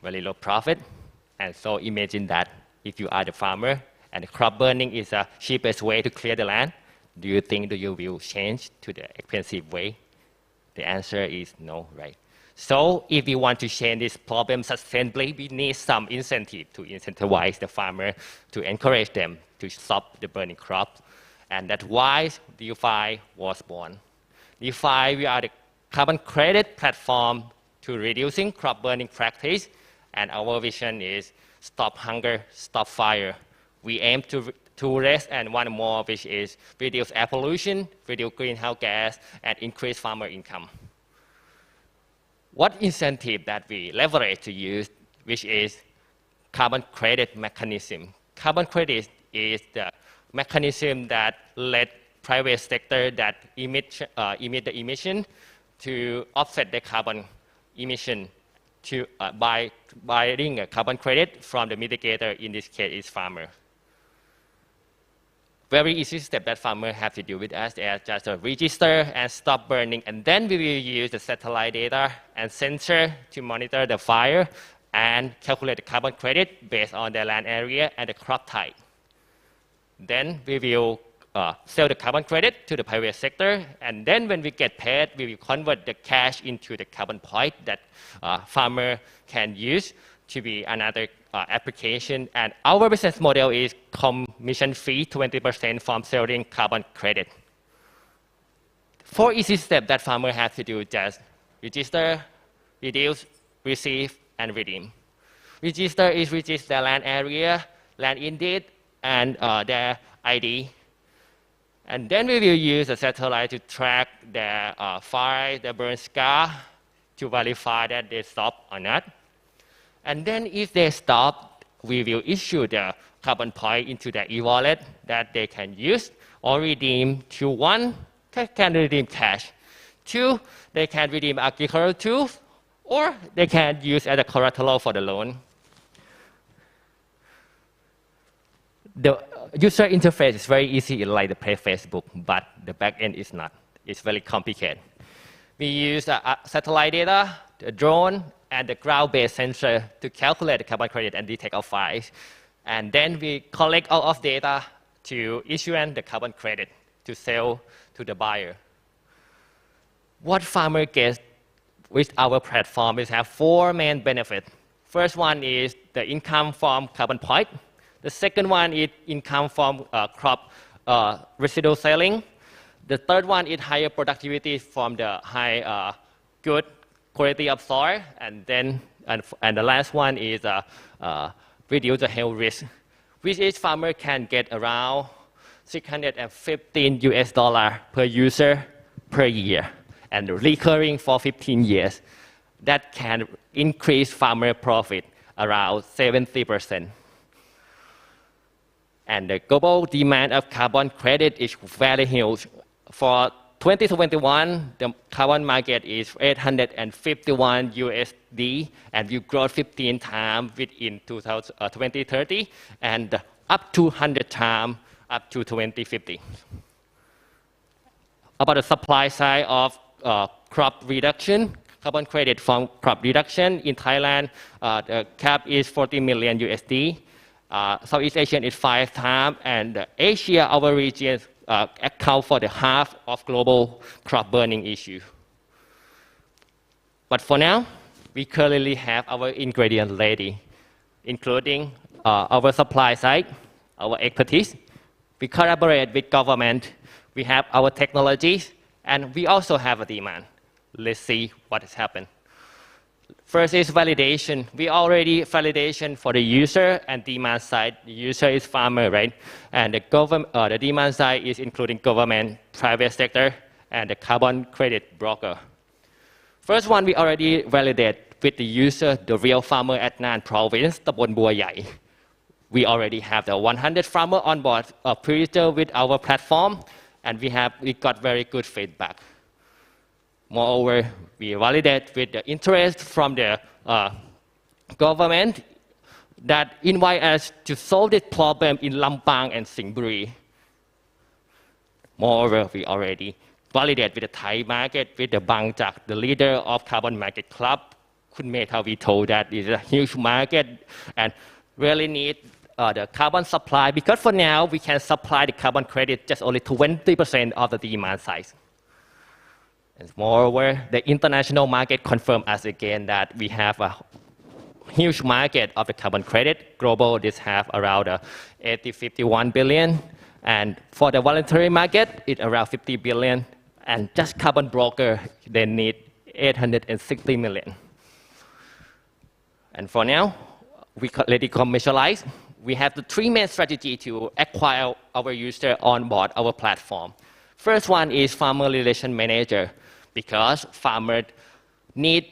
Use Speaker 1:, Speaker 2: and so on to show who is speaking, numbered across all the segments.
Speaker 1: very low profit. And so imagine that if you are the farmer and crop burning is the cheapest way to clear the land, do you think that you will change to the expensive way? The answer is no, right? So if we want to change this problem sustainably, we need some incentive to incentivize the farmer, to encourage them to stop the burning crops. And that's why DeFi was born. DeFi, we are the carbon credit platform to reducing crop burning practice. And our vision is stop hunger, stop fire. We aim to raise and one more, which is reduce air pollution, reduce greenhouse gas, and increase farmer income. What incentive that we leverage to use, which is carbon credit mechanism. Carbon credit is the mechanism that let private sector that emit the emission to offset the carbon emission to, by buying a carbon credit from the mitigator, in this case is farmer. Very easy step that farmers have to do with us is just register and stop burning, and then we will use the satellite data and sensor to monitor the fire and calculate the carbon credit based on the land area and the crop type. Then we will sell the carbon credit to the private sector, and then when we get paid, we will convert the cash into the carbon point that farmer can use to be another application. And our business model is commission fee 20% from selling carbon credit. 4 easy steps that farmer have to do: just register, reduce, receive, and redeem. Register is register the land area, land indeed, and their ID. And then we will use a satellite to track the fire, the burn scar, to verify that they stop or not. And then if they stop, we will issue the carbon point into the e-wallet that they can use or redeem to. 1, they can redeem cash. 2, they can redeem agricultural tools, or they can use as a collateral for the loan. The user interface is very easy, like the Play Facebook, but the back end is not. It's very complicated. We use satellite data, the drone, and the ground-based sensor to calculate the carbon credit and detect our files. And then we collect all of data to issue the carbon credit to sell to the buyer. What farmer gets with our platform is have 4 main benefits. First one is the income from carbon point. The second one is income from crop residual selling. The third one is higher productivity from the high good quality of soil, and then the last one is reduce the health risk, which each farmer can get around $615 per user per year, and recurring for 15 years. That can increase farmer profit around 70%. And the global demand of carbon credit is very huge. For 2021, the carbon market is $851 USD, and will grow 15 times within 2030, and up to 100 times up to 2050. About the supply side of crop reduction, carbon credit from crop reduction in Thailand, the cap is 40 million USD. Southeast Asia is 5 times, and Asia, our region, account for the half of global crop burning issue. But for now, we currently have our ingredients ready, including our supply side, our expertise. We collaborate with government. We have our technologies, and we also have a demand. Let's see what has happened. First is validation. We already validation for the user and demand side. The user is farmer, right? And the demand side is including government, private sector, and the carbon credit broker. First one, we already validate with the user, the real farmer at Nan province, Tabon Bua Yai. We already have the 100 farmer on board pre-register with our platform, and we got very good feedback. Moreover, we validate with the interest from the government that invite us to solve this problem in Lampang and Singburi. Moreover, we already validate with the Thai market, with the Bangkok, the leader of Carbon Market Club, We told that it's a huge market and really need the carbon supply, because for now we can supply the carbon credit just only 20% of the demand size. And moreover, the international market confirmed us again that we have a huge market of the carbon credit. Global, this have around 51 billion. And for the voluntary market, it's around 50 billion. And just carbon broker, they need 860 million. And for now, we already commercialize. We have the three main strategy to acquire our user on board our platform. First one is farmer relation manager, because farmers need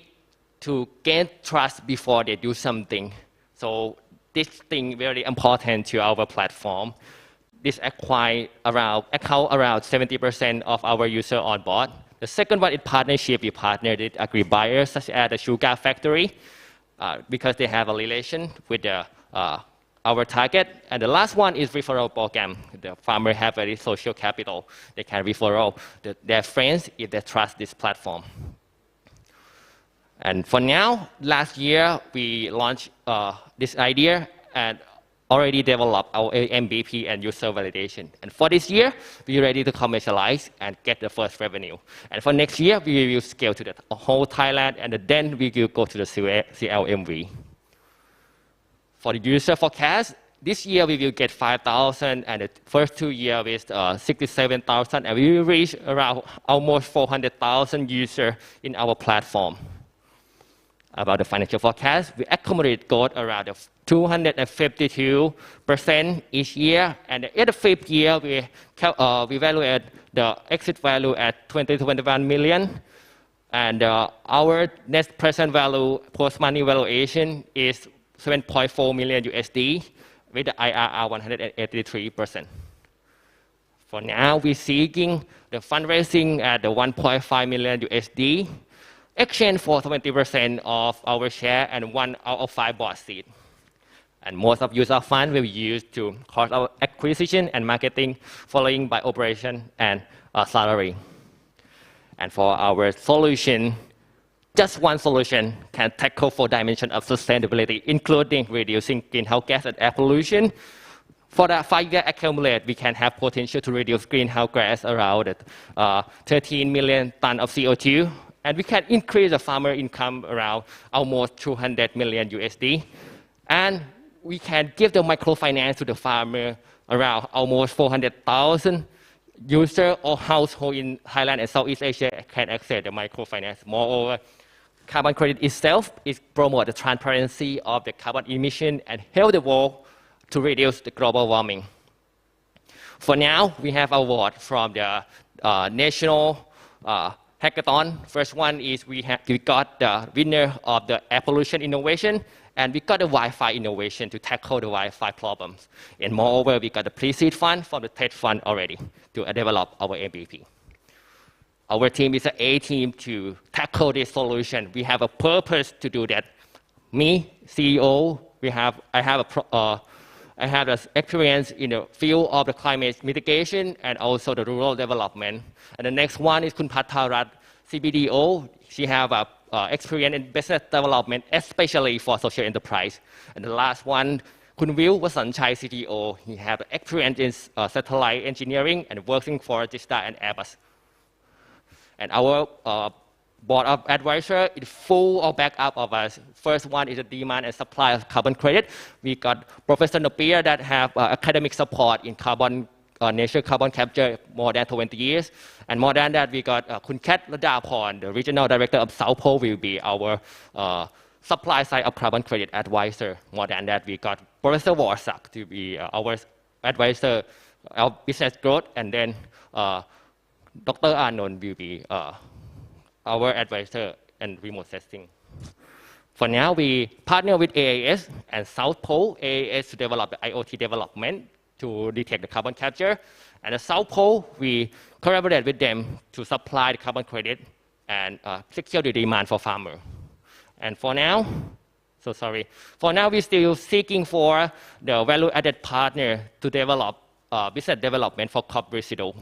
Speaker 1: to gain trust before they do something. So this thing very important to our platform. This account around 70% of our user on board. The second one is partnership. We partnered with agri-buyers such as the sugar factory because they have a relation with our target. And the last one is referral program. The farmer have very social capital. They can refer their friends if they trust this platform. And for now, last year, we launched this idea and already developed our MVP and user validation. And for this year, we're ready to commercialize and get the first revenue. And for next year, we will scale to the whole Thailand, and then we will go to the CLMV. For the user forecast, this year we will get 5,000, and the first 2 years with 67,000, and we will reach around almost 400,000 users in our platform. About the financial forecast, we accumulate growth around 252% each year, and in the fifth year, we evaluate the exit value at 20 to 21 million, and our net present value post-money valuation is 7.4 million USD with the IRR 183%. For now, we're seeking the fundraising at the 1.5 million USD, exchange for 20% of our share and 1 out of 5 board seats. And most of user fund will be used to cost our acquisition and marketing, following by operation and salary. And for our solution, just one solution can tackle 4 dimensions of sustainability, including reducing greenhouse gas and air pollution. For the 5-year accumulate, we can have potential to reduce greenhouse gas around 13 million tons of CO2, and we can increase the farmer income around almost 200 million USD. And we can give the microfinance to the farmer around almost 400,000 users or households in Thailand and Southeast Asia can access the microfinance. Moreover, carbon credit itself is promote the transparency of the carbon emission and help the world to reduce the global warming. For now, we have award from the national hackathon. First one is we got the winner of the air pollution innovation, and we got the Wi-Fi innovation to tackle the Wi-Fi problems. And moreover, we got the pre-seed fund from the TED fund already to develop our MVP. Our team is an A team to tackle this solution. We have a purpose to do that. Me, CEO, I have experience in the field of the climate mitigation and also the rural development. And the next one is Kun Patharat, CBDO. She have experience in business development, especially for social enterprise. And the last one, Kun Will Wasanchai, CTO. He have experience in satellite engineering and working for Jetstar and Airbus. And our board of advisors is full of backup of us. First one is the demand and supply of carbon credit. We got Professor Nopia that have academic support in nature carbon capture more than 20 years. And more than that, we got Kun Kat Ladaporn, the regional director of South Pole, will be our supply side of carbon credit advisor. More than that, we got Professor Warsak to be our advisor of business growth. And then Dr. Anand will be our advisor and remote testing. For now, we partner with AAS and South Pole. AAS to develop the IoT development to detect the carbon capture. And the South Pole, we collaborate with them to supply the carbon credit and secure the demand for farmer. And for now, we're still seeking for the value-added partner to develop business development for crop residue,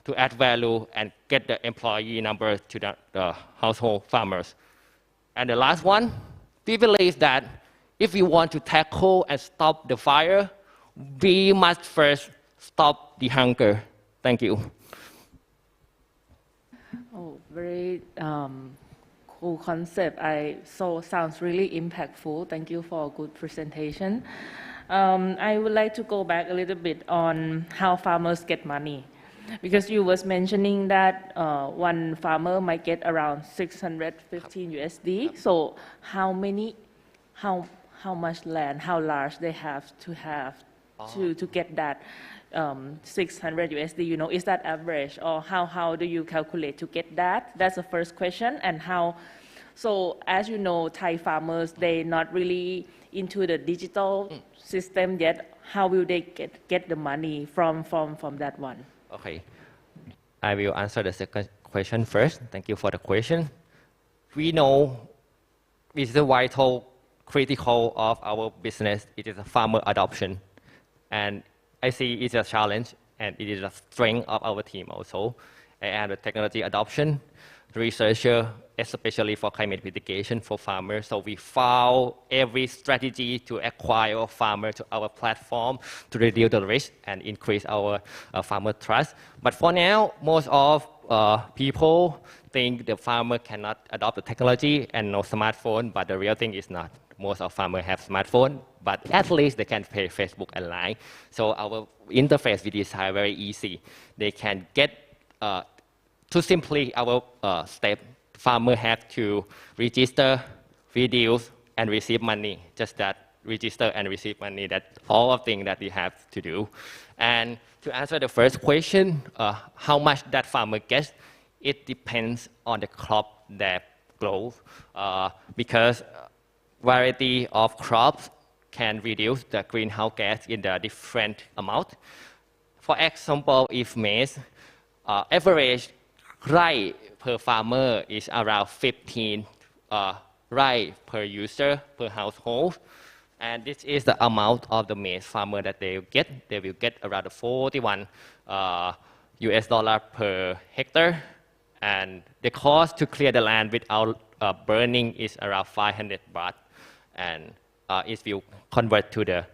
Speaker 1: to add value and get the employee number to the household farmers. And the last one, we believe that if we want to tackle and stop the fire, we must first stop the hunger. Thank you.
Speaker 2: Oh, very cool concept. So sounds really impactful. Thank you for a good presentation. I would like to go back a little bit on how farmers get money, because you was mentioning that one farmer might get around 615 USD. So how much land, how large they have to get that 600 USD, you know, is that average, or how do you calculate to get that? That's the first question. And so as you know, Thai farmers, they not really into the digital system yet. How will they get the money from that one?
Speaker 1: Okay, I will answer the second question first. Thank you for the question. We know it's the vital, critical of our business. It is a farmer adoption, and I see it's a challenge, and it is a strength of our team also. And the technology adoption, researcher, especially for climate mitigation for farmers. So we found every strategy to acquire a farmer to our platform to reduce the risk and increase our farmer trust. But for now, most of people think the farmer cannot adopt the technology and no smartphone, but the real thing is not. Most of farmers have smartphone, but at least they can pay Facebook and Line. So our interface we design very easy. They can get to simply our step. Farmer have to register, reduce, and receive money. Just that, register and receive money. That's all of things that we have to do. And to answer the first question, how much that farmer gets, it depends on the crop that grows, because variety of crops can reduce the greenhouse gas in the different amount. For example, if maize, average rai per farmer is around 15 rai per user per household. And this is the amount of the maize farmer that they will get. They will get around 41 US dollar per hectare. And the cost to clear the land without burning is around 500 baht. And if you convert to the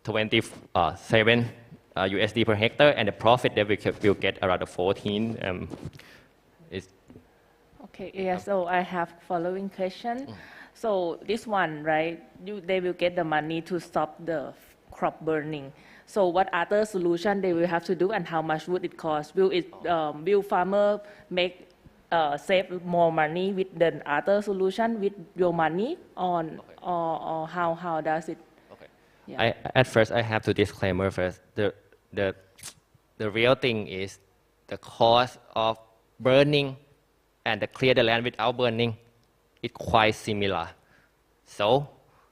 Speaker 1: 27 USD per hectare, and the profit that we will get around 14.
Speaker 2: Okay, yeah, so I have following question. So this one, right, they will get the money to stop the crop burning. So what other solution they will have to do, and how much would it cost? Will farmer make save more money with the other solution with your money on, or how does it?
Speaker 1: Okay.
Speaker 2: Yeah.
Speaker 1: At first, I have to disclaimer first. The real thing is the cost of burning and the clear the land without burning is quite similar. So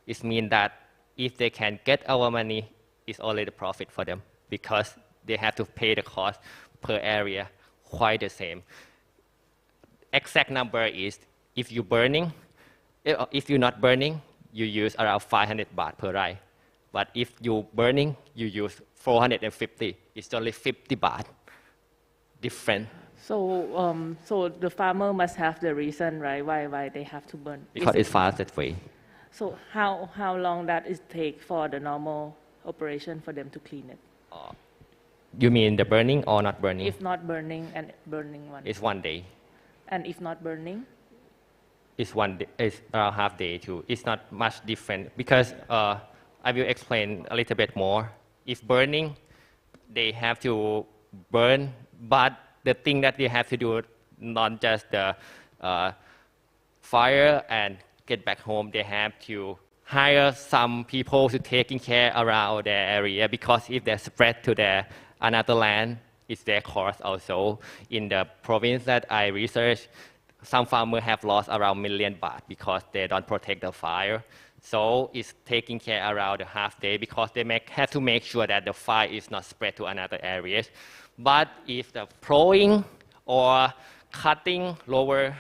Speaker 1: it means that if they can get our money, it's only the profit for them, because they have to pay the cost per area quite the same. Exact number is if you're not burning, you use around 500 baht per rai. But if you're burning, you use 450. It's only 50 baht different.
Speaker 2: So the farmer must have the reason, right, why they have to burn.
Speaker 1: Because it's fastest way.
Speaker 2: So how long that it take for the normal operation for them to clean it?
Speaker 1: You mean the burning or not burning?
Speaker 2: If not burning and burning one.
Speaker 1: It's 1 day.
Speaker 2: And if not burning?
Speaker 1: It's 1 day. It's around half day too. It's not much different, because I will explain a little bit more. If burning, they have to burn, but the thing that they have to do, not just the fire and get back home, they have to hire some people to taking care around their area, because if they spread to another land, it's their cost also. In the province that I researched, some farmers have lost around 1 million baht because they don't protect the fire. So it's taking care around a half day, because they have to make sure that the fire is not spread to another areas. But if the plowing or cutting lower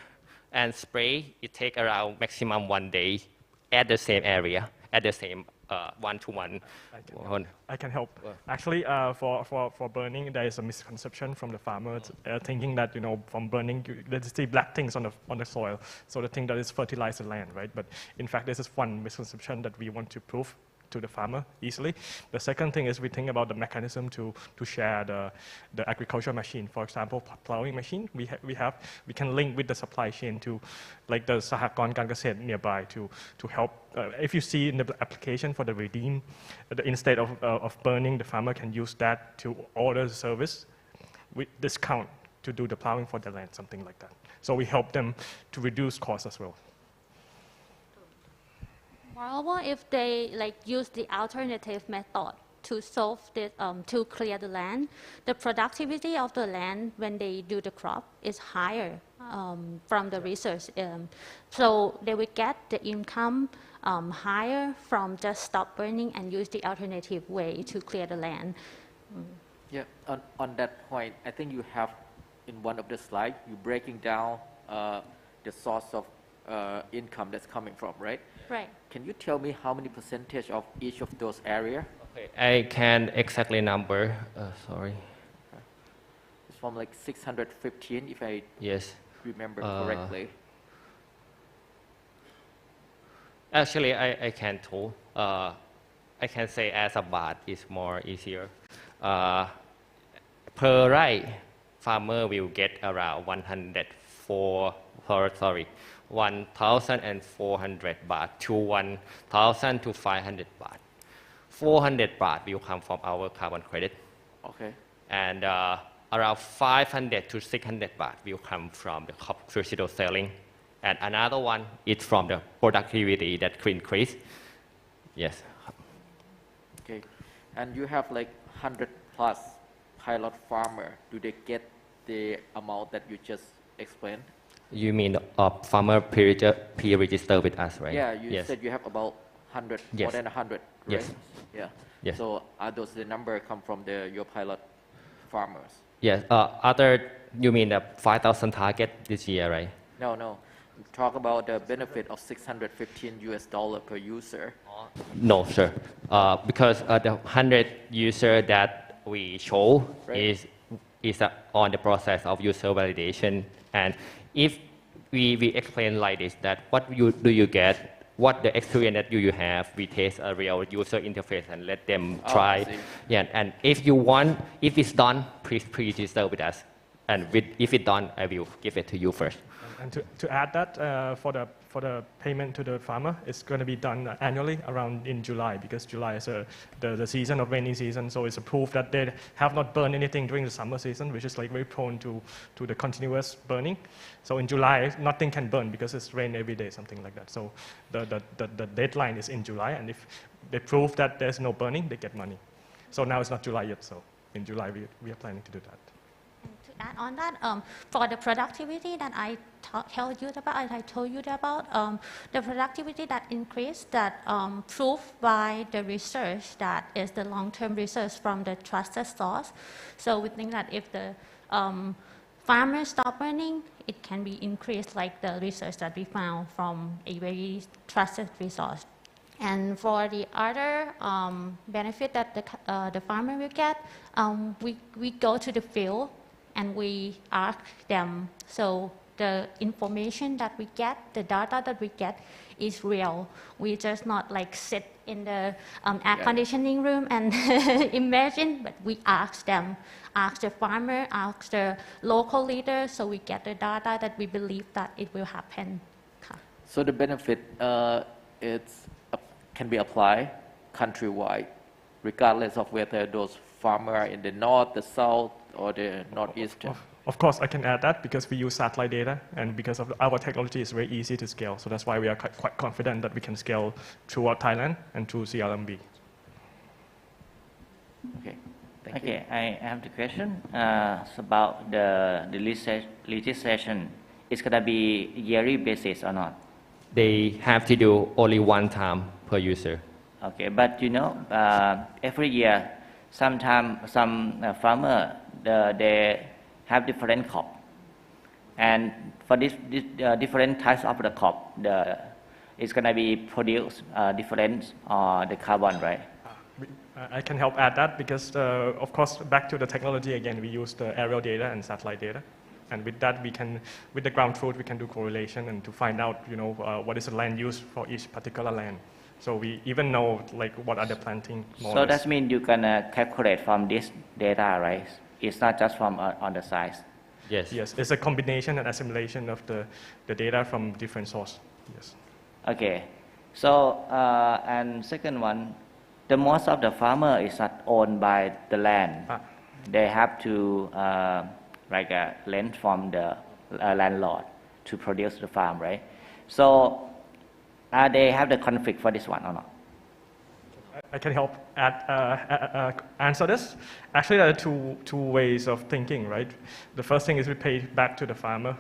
Speaker 1: and spray, it takes around maximum 1 day at the same area. at the same one-to-one.
Speaker 3: I can help. Actually, for burning, there is a misconception from the farmers thinking that from burning they see black things on the soil, so they think that it's fertilize the land, right? But in fact, this is one misconception that we want to prove to the farmer easily. The second thing is we think about the mechanism to share the agricultural machine. For example, plowing machine, we can link with the supply chain to like the Sahakonการเกษตร nearby to help. If you see in the application for the redeem, instead of burning, the farmer can use that to order the service with discount to do the plowing for the land, something like that. So we help them to reduce costs as well.
Speaker 4: Moreover, if they use the alternative method to solve this, to clear the land, the productivity of the land when they do the crop is higher from the research. So they will get the income higher from just stop burning and use the alternative way to clear the land.
Speaker 5: Yeah, on that point, I think you have in one of the slides, you breaking down the source of income that's coming from, right?
Speaker 4: Right.
Speaker 5: Can you tell me how many percentage of each of those areas?
Speaker 1: Okay, I can exactly number. Sorry.
Speaker 5: It's from like 615, if I remember correctly.
Speaker 1: Actually, I can tell. I can say as a baht is more easier. Per right, farmer will get around 1,400 baht to 1,000 to 500 baht. 400 baht will come from our carbon credit.
Speaker 5: Okay.
Speaker 1: And around 500 to 600 baht will come from the crucial selling. And another one is from the productivity that could increase. Yes.
Speaker 5: Okay. And you have like 100 plus pilot farmer. Do they get the amount that you just explained?
Speaker 1: You mean farmer pre-register with us, right?
Speaker 5: Yeah, you said you have about 100, more than 100, right?
Speaker 1: Yes.
Speaker 5: Yeah.
Speaker 1: Yes.
Speaker 5: So are those the number come from your pilot farmers?
Speaker 1: Yes. You mean the 5,000 target this year, right?
Speaker 5: No. Talk about the benefit of $615 per user.
Speaker 1: No, sir. Because the 100 user that we show is on the process of user validation. And if we explain like this, that what do you get, what the experience that you have, we test a real user interface and let them try. Yeah, and if it's done, please register with us. And if it's done, I will give it to you first.
Speaker 3: And to add that, for the payment to the farmer, it's going to be done annually around in July, because July is the season of rainy season. So it's a proof that they have not burned anything during the summer season, which is like very prone to the continuous burning. So in July, nothing can burn because it's rain every day, something like that. So the deadline is in July, and if they prove that there's no burning, they get money. So now it's not July yet, so in July we are planning to do that.
Speaker 4: To add on that, for the productivity that I told you about, the productivity that increased, that proved by the research that is the long-term research from the trusted source. So we think that if the farmers stop burning, it can be increased like the research that we found from a very trusted resource. And for the other benefit that the farmer will get, we go to the field and we ask them. So the information that we get, the data that we get is real. We just not like sit in the air conditioning room and imagine, but we ask them, ask the farmer, ask the local leader, so we get the data that we believe that it will happen.
Speaker 5: So the benefit can be applied countrywide, regardless of whether those farmers are in the north, the south, or the northeastern.
Speaker 3: Of course, I can add that because we use satellite data, and because of our technology is very easy to scale. So that's why we are quite confident that we can scale throughout Thailand and through CLMB.
Speaker 5: Okay, thank you.
Speaker 6: Okay, I have the question. It's about the legislation. It's going to be yearly basis or not?
Speaker 1: They have to do only one time per user.
Speaker 6: Okay, but every year, sometimes some farmer they have different crop, and for this different types of the crop, it's going to be produce different the carbon, right?
Speaker 3: I can help add that because, of course, back to the technology again, we use the aerial data and satellite data. And with that, we can, with the ground truth, we can do correlation and to find out, what is the land use for each particular land. So we even know, like, what are the planting models.
Speaker 6: So that means you can calculate from this data, right? It's not just from on the size.
Speaker 1: Yes.
Speaker 3: Yes, it's a combination and assimilation of the data from different sources. Yes.
Speaker 6: Okay. So, and second one, the most of the farmer is not owned by the land. They have to rent from the landlord to produce the farm, right? So, they have the conflict for this one or not?
Speaker 3: I can help answer this. Actually, there are two ways of thinking, right? The first thing is we pay back to the farmer.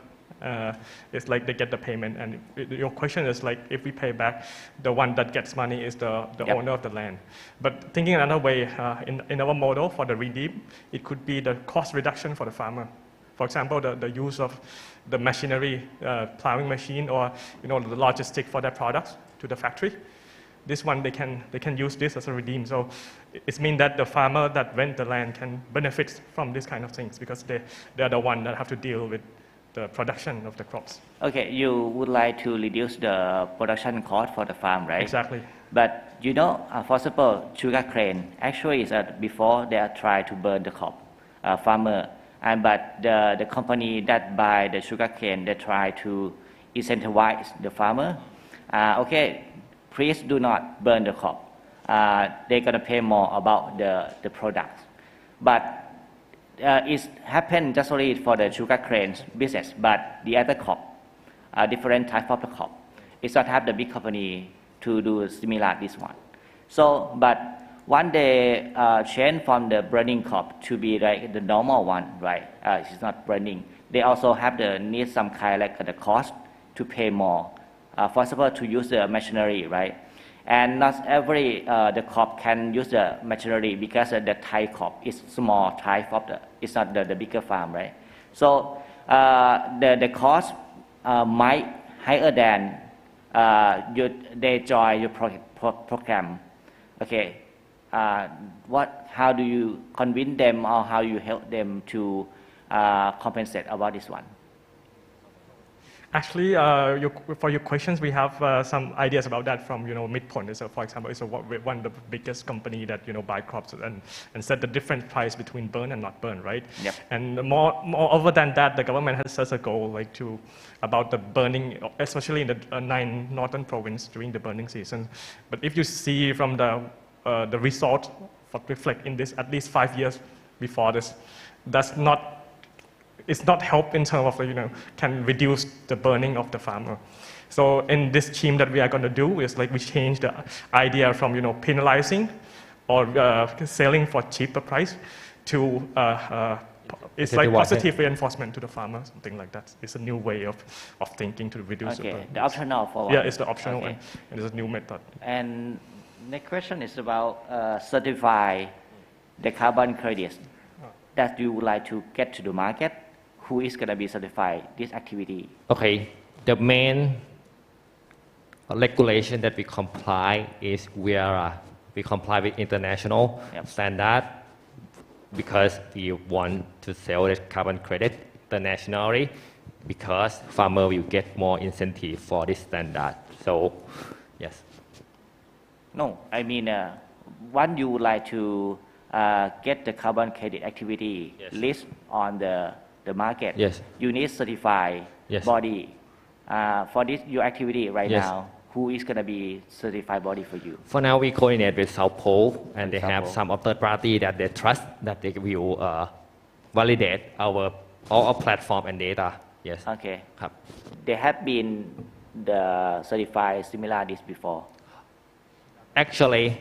Speaker 3: It's like they get the payment, and your question is like if we pay back, the one that gets money is the owner of the land. But thinking another way, in our model for the redeem, it could be the cost reduction for the farmer. For example, the use of the machinery, plowing machine, or the logistic for their products to the factory. This one they can use this as a redeem. So it means that the farmer that rent the land can benefit from this kind of things because they are the one that have to deal with the production of the crops.
Speaker 6: Okay, you would like to reduce the production cost for the farm, right?
Speaker 3: Exactly.
Speaker 6: But for example, sugar cane actually is before they are trying to burn the crop, farmer, but the company that buy the sugar cane, they try to incentivize the farmer. Okay, please do not burn the crop. They're gonna pay more about the product, but it happened just only for the sugar cane business, but the other crop, different type of the crop, it's not have the big company to do similar this one. So, but when they change from the burning crop to be like the normal one, right? It's not burning. They also have need some kind like the cost to pay more. For example, to use the machinery, right? And not every the crop can use the machinery because the Thai crop is small type of it's not the bigger farm, right? So the cost might higher than they join your program. Okay, how do you convince them or how you help them to compensate about this one?
Speaker 3: Actually, for your questions, we have some ideas about that from Midpoint. So, for example, it's one of the biggest company that buy crops and set the different price between burn and not burn, right?
Speaker 6: Yep.
Speaker 3: And moreover than that, the government has set a goal about the burning, especially in the 9 northern province during the burning season. But if you see from the result reflect in this at least 5 years before this, it's not help in terms of can reduce the burning of the farmer. So in this scheme that we are going to do is we change the idea from penalizing or selling for cheaper price to it's like positive reinforcement to the farmer, something like that. It's a new way of thinking to reduce the burning.
Speaker 6: The optional for
Speaker 3: Yeah, it's the optional and it's a new method.
Speaker 6: And next question is about certify the carbon credits that you would like to get to the market. Who is going to be certified this activity?
Speaker 1: Okay, the main regulation that we comply is we comply with international standard because we want to sell the carbon credit internationally because farmer will get more incentive for this standard. So, yes.
Speaker 6: No, I mean, what you would like to get the carbon credit activity list on the market, you need certified body. For this, your activity right now, who is going to be certified body for you?
Speaker 1: For now, we coordinate with South Pole, and they have some third party that they trust that they will validate all our platform and data. Yes.
Speaker 6: Okay. They have been the certified similar this before.
Speaker 1: Actually,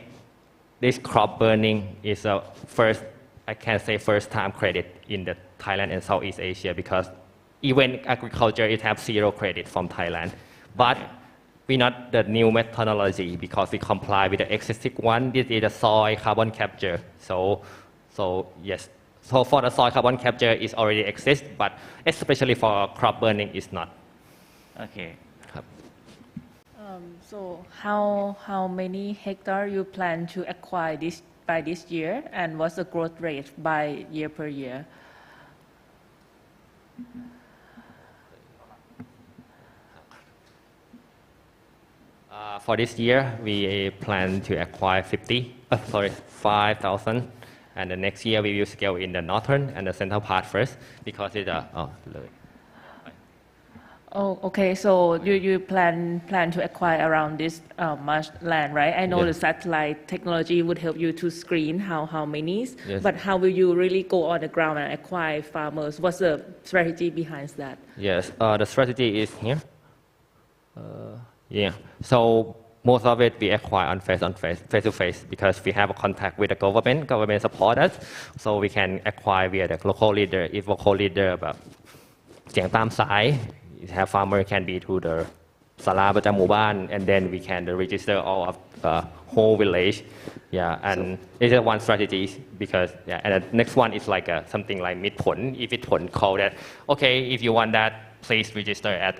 Speaker 1: this crop burning is a first time credit in the Thailand and Southeast Asia because even agriculture, it has 0 credit from Thailand. But we not the new methodology because we comply with the existing one. This is the soil carbon capture. So yes. So for the soil carbon capture, it already exists, but especially for crop burning, it's not.
Speaker 6: Okay.
Speaker 2: So how many hectares you plan to acquire by this year, and what's the growth rate by year per year?
Speaker 1: For this year, we plan to acquire 5,000, and the next year we will scale in the northern and the central part first because it's
Speaker 2: Oh, okay. So you plan to acquire around this much land, right? I know
Speaker 1: Yeah.
Speaker 2: the satellite technology would help you to screen how many,
Speaker 1: Yes.
Speaker 2: but how will you really go on the ground and acquire farmers? What's the strategy behind that?
Speaker 1: Yes, the strategy is here. Yeah, so most of it we acquire on face to face, because we have a contact with the government support us, so we can acquire via the local leader. If local leader แบบเสียงตามสาย have farmer can be to the ศาลาประจำหมู่บ้าน and then we can register all of the whole village. Yeah, and this is one strategy because yeah, and the next one is like something like มิตรผล if มิตรผล call that okay if you want that please register at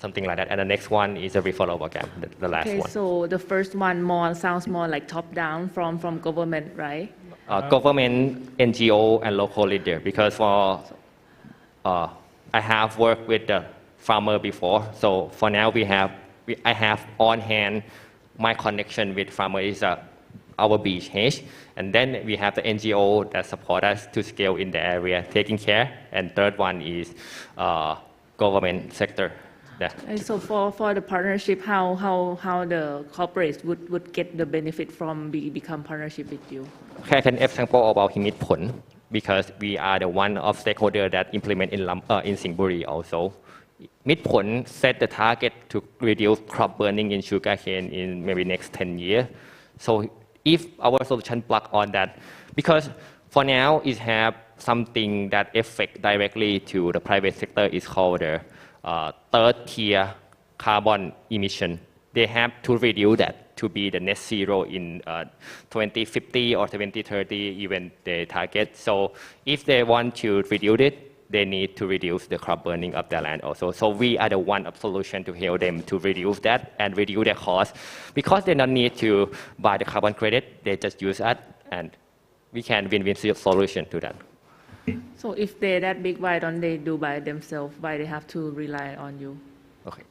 Speaker 1: something like that. And the next one is a referral program, the last
Speaker 2: Okay,
Speaker 1: one.
Speaker 2: so the first one sounds more like top down from government, right?
Speaker 1: Government, NGO, and local leader. Because I have worked with the farmer before, so for now I have on hand my connection with farmer is our beach hedge, and then we have the NGO that support us to scale in the area, taking care. And third one is government sector. Yeah.
Speaker 2: And so for the partnership, how the corporates would get the benefit from become partnership with you?
Speaker 1: I can example about มิตรผล because we are the one of stakeholder that implement in Singburi also. มิตรผล set the target to reduce crop burning in sugarcane in maybe next 10 years. So if our solution plug on that, because for now it have something that affect directly to the private sector is called the third tier carbon emission. They have to reduce that to be the net zero in 2050 or 2030, even the target. So if they want to reduce it, they need to reduce the crop burning of their land also. So we are the one of solution to help them to reduce that and reduce their cost. Because they don't need to buy the carbon credit, they just use that, and we can win-win solution to that.
Speaker 2: So if they're that big, why don't they do by themselves? Why they have to rely on you?
Speaker 1: Okay.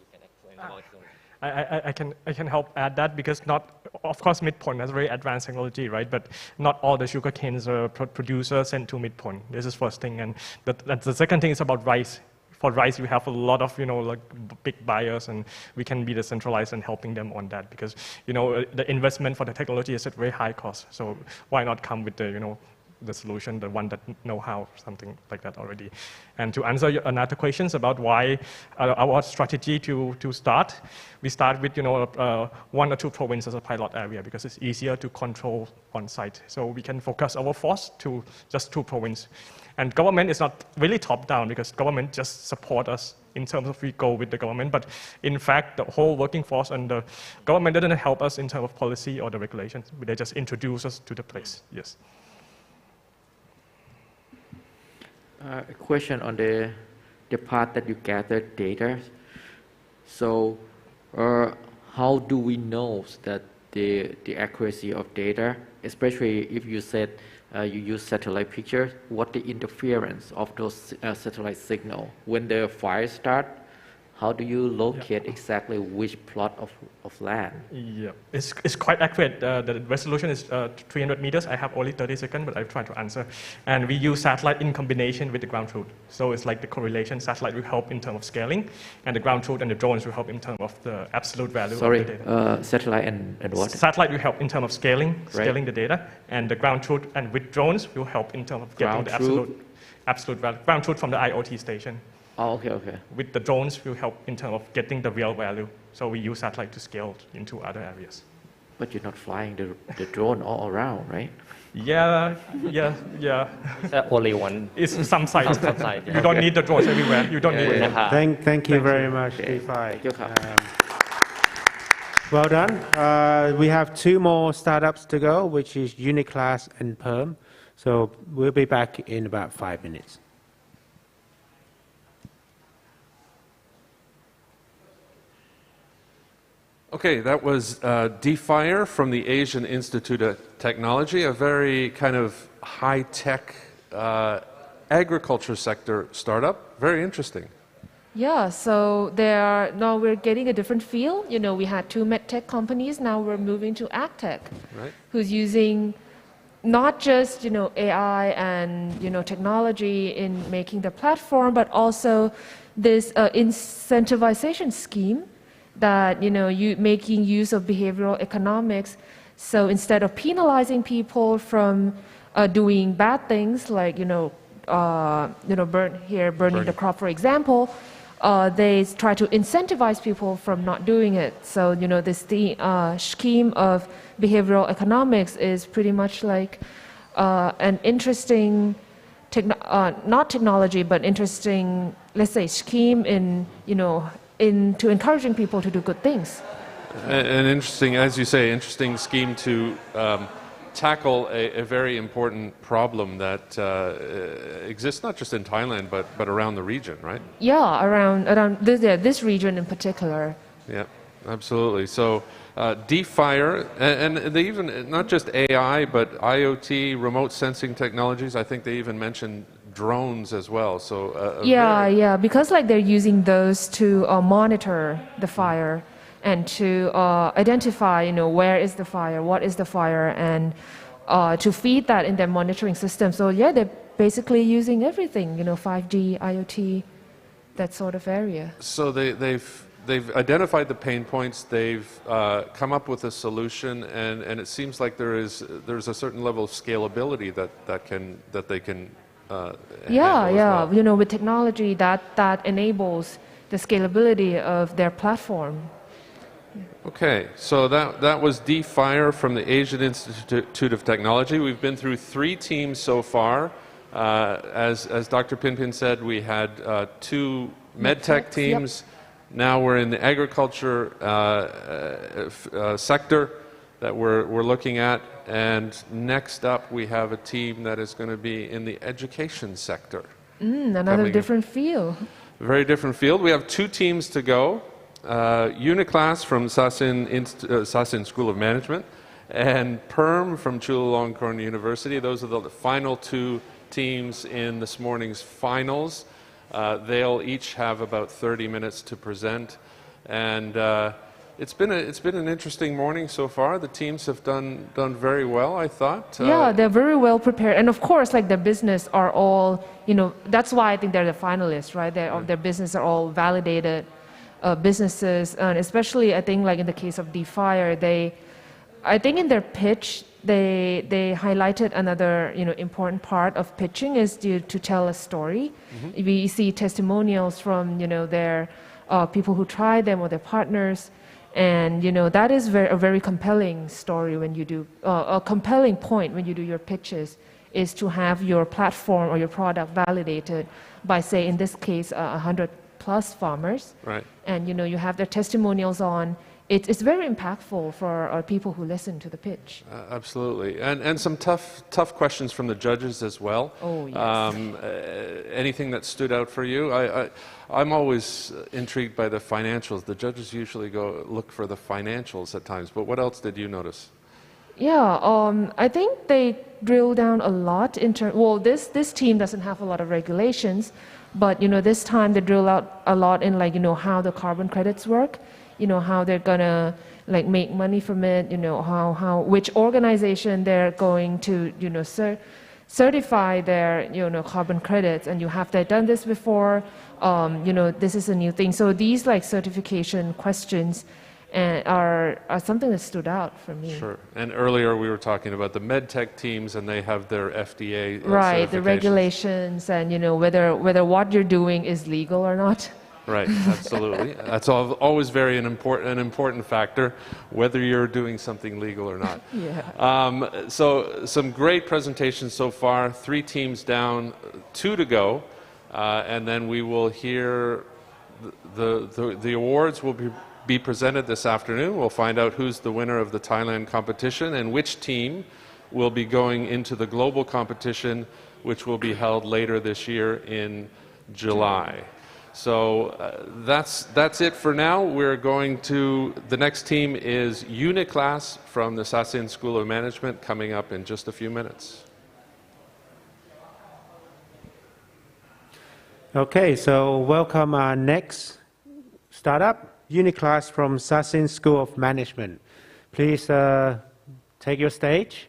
Speaker 3: I can help add that because not, of course, Midpon has very advanced technology, right? But not all the sugar canes producers sent to Midpon. This is first thing, and the second thing is about rice. For rice, we have a lot of like big buyers, and we can be the centralized and helping them on that because the investment for the technology is at very high cost. So why not come with the the solution, the one that know how, something like that already. And to answer another questions about why our strategy to start, we start with one or two provinces as a pilot area because it's easier to control on site. So we can focus our force to just 2 provinces. And government is not really top down because government just support us in terms of we go with the government. But in fact, the whole working force and the government didn't help us in terms of policy or the regulations. They just introduce us to the place. Yes.
Speaker 5: A question on the part that you gather data. So how do we know that the accuracy of data, especially if you said you use satellite pictures, what the interference of those satellite signal? When the fire start, how do you locate exactly which plot of land?
Speaker 3: Yeah, it's quite accurate. The resolution is 300 meters. I have only 30 seconds, but I'll try to answer. And we use satellite in combination with the ground truth. So it's like the correlation. Satellite will help in terms of scaling, and the ground truth and the drones will help in terms of the absolute value
Speaker 5: Sorry,
Speaker 3: of the data.
Speaker 5: Satellite and what?
Speaker 3: Satellite will help in terms of scaling the data, and the ground truth and with drones will help in terms of getting the absolute value. Ground truth from the IoT station.
Speaker 5: Oh, okay.
Speaker 3: With the drones will help in terms of getting the real value. So we use satellite to scale into other areas.
Speaker 5: But you're not flying the drone all around, right?
Speaker 3: Yeah.
Speaker 1: Only one.
Speaker 3: It's some site.
Speaker 1: Some site, yeah.
Speaker 3: You don't need the drones everywhere. You don't need it.
Speaker 7: Thank you very much, D5.
Speaker 5: Thank you, Kap.
Speaker 7: Well done. We have 2 more startups to go, which is Uniclass and Perm. So we'll be back in about 5 minutes.
Speaker 8: Okay, that was DFire from the Asian Institute of Technology, a very kind of high-tech agriculture sector startup. Very interesting.
Speaker 9: Yeah, so now we're getting a different feel. You know, we had 2 medtech companies, now we're moving to agtech,
Speaker 8: Right.
Speaker 9: who's using not just, you know, AI and, you know, technology in making the platform, but also this incentivization scheme that, you know, making use of behavioral economics. So instead of penalizing people from doing bad things like, burning the crop, for example, they try to incentivize people from not doing it. So, you know, this scheme of behavioral economics is pretty much like an interesting, not technology, but interesting, let's say, scheme in, you know, into encouraging people to do good things.
Speaker 8: An interesting, as you say, interesting scheme to tackle a very important problem that exists not just in Thailand but around the region, right?
Speaker 9: Yeah, around this region in particular.
Speaker 8: Yeah, absolutely. So DFire, and they even, not just AI, but IoT, remote sensing technologies, I think they even mentioned drones as well. So
Speaker 9: yeah, because like they're using those to monitor the fire and to identify, you know, where is the fire, what is the fire, and to feed that in their monitoring system. So yeah, they're basically using everything, you know, 5G, IoT, that sort of area.
Speaker 8: So they've identified the pain points. They've come up with a solution, and it seems like there's a certain level of scalability that they can.
Speaker 9: Yeah,
Speaker 8: well.
Speaker 9: you know, with technology that enables the scalability of their platform.
Speaker 8: Okay, so that was DFire from the Asian Institute of Technology. We've been through 3 teams so far. As Dr. Pinpin said, we had 2 medtech teams. Yep. Now we're in the agriculture sector that we're looking at. And next up, we have a team that is going to be in the education sector.
Speaker 9: Another different field.
Speaker 8: Very different field. We have 2 teams to go. Uniclass from Sasin School of Management and Perm from Chulalongkorn University. Those are the final 2 teams in this morning's finals. They'll each have about 30 minutes to present. And it's been an interesting morning so far. The teams have done very well, I thought.
Speaker 9: Yeah, they're very well prepared. And of course, like their business are all, you know, that's why I think they're the finalists, right? Their business are all validated businesses. And especially, I think, like in the case of DFire, I think in their pitch, they highlighted another, you know, important part of pitching is to tell a story. Mm-hmm. We see testimonials from, you know, their people who try them or their partners. And, you know, that is a very compelling story when you do, a compelling point when you do your pitches is to have your platform or your product validated by, say, in this case, 100+ farmers. Right. And, you know, you have their testimonials on. It's very impactful for people who listen to the pitch.
Speaker 8: Absolutely. And some tough questions from the judges as well.
Speaker 9: Oh, yes.
Speaker 8: Anything that stood out for you? I'm always intrigued by the financials. The judges usually go look for the financials at times, but what else did you notice?
Speaker 9: Yeah, I think they drill down a lot well, this team doesn't have a lot of regulations, but, you know, this time they drill out a lot in, like, you know, how the carbon credits work. You know, how they're gonna like make money from it, you know, which organization they're going to, you know, certify their, you know, carbon credits, and have they done this before? You know, this is a new thing. So these like certification questions are something that stood out for me.
Speaker 8: Sure. And earlier we were talking about the medtech teams, and they have their FDA
Speaker 9: right, the regulations, and, you know, whether what you're doing is legal or not.
Speaker 8: Right, absolutely. That's always an important factor, whether you're doing something legal or not.
Speaker 9: Yeah.
Speaker 8: So some great presentations so far. 3 teams down, 2 to go, and then we will hear the awards will be presented this afternoon. We'll find out who's the winner of the Thailand competition and which team will be going into the global competition, which will be held later this year in July. So that's it for now. We're going to, the next team is Uniclass from the Sasin School of Management, coming up in just a few minutes.
Speaker 7: Okay, so welcome our next startup, Uniclass from Sasin School of Management. Please take your stage.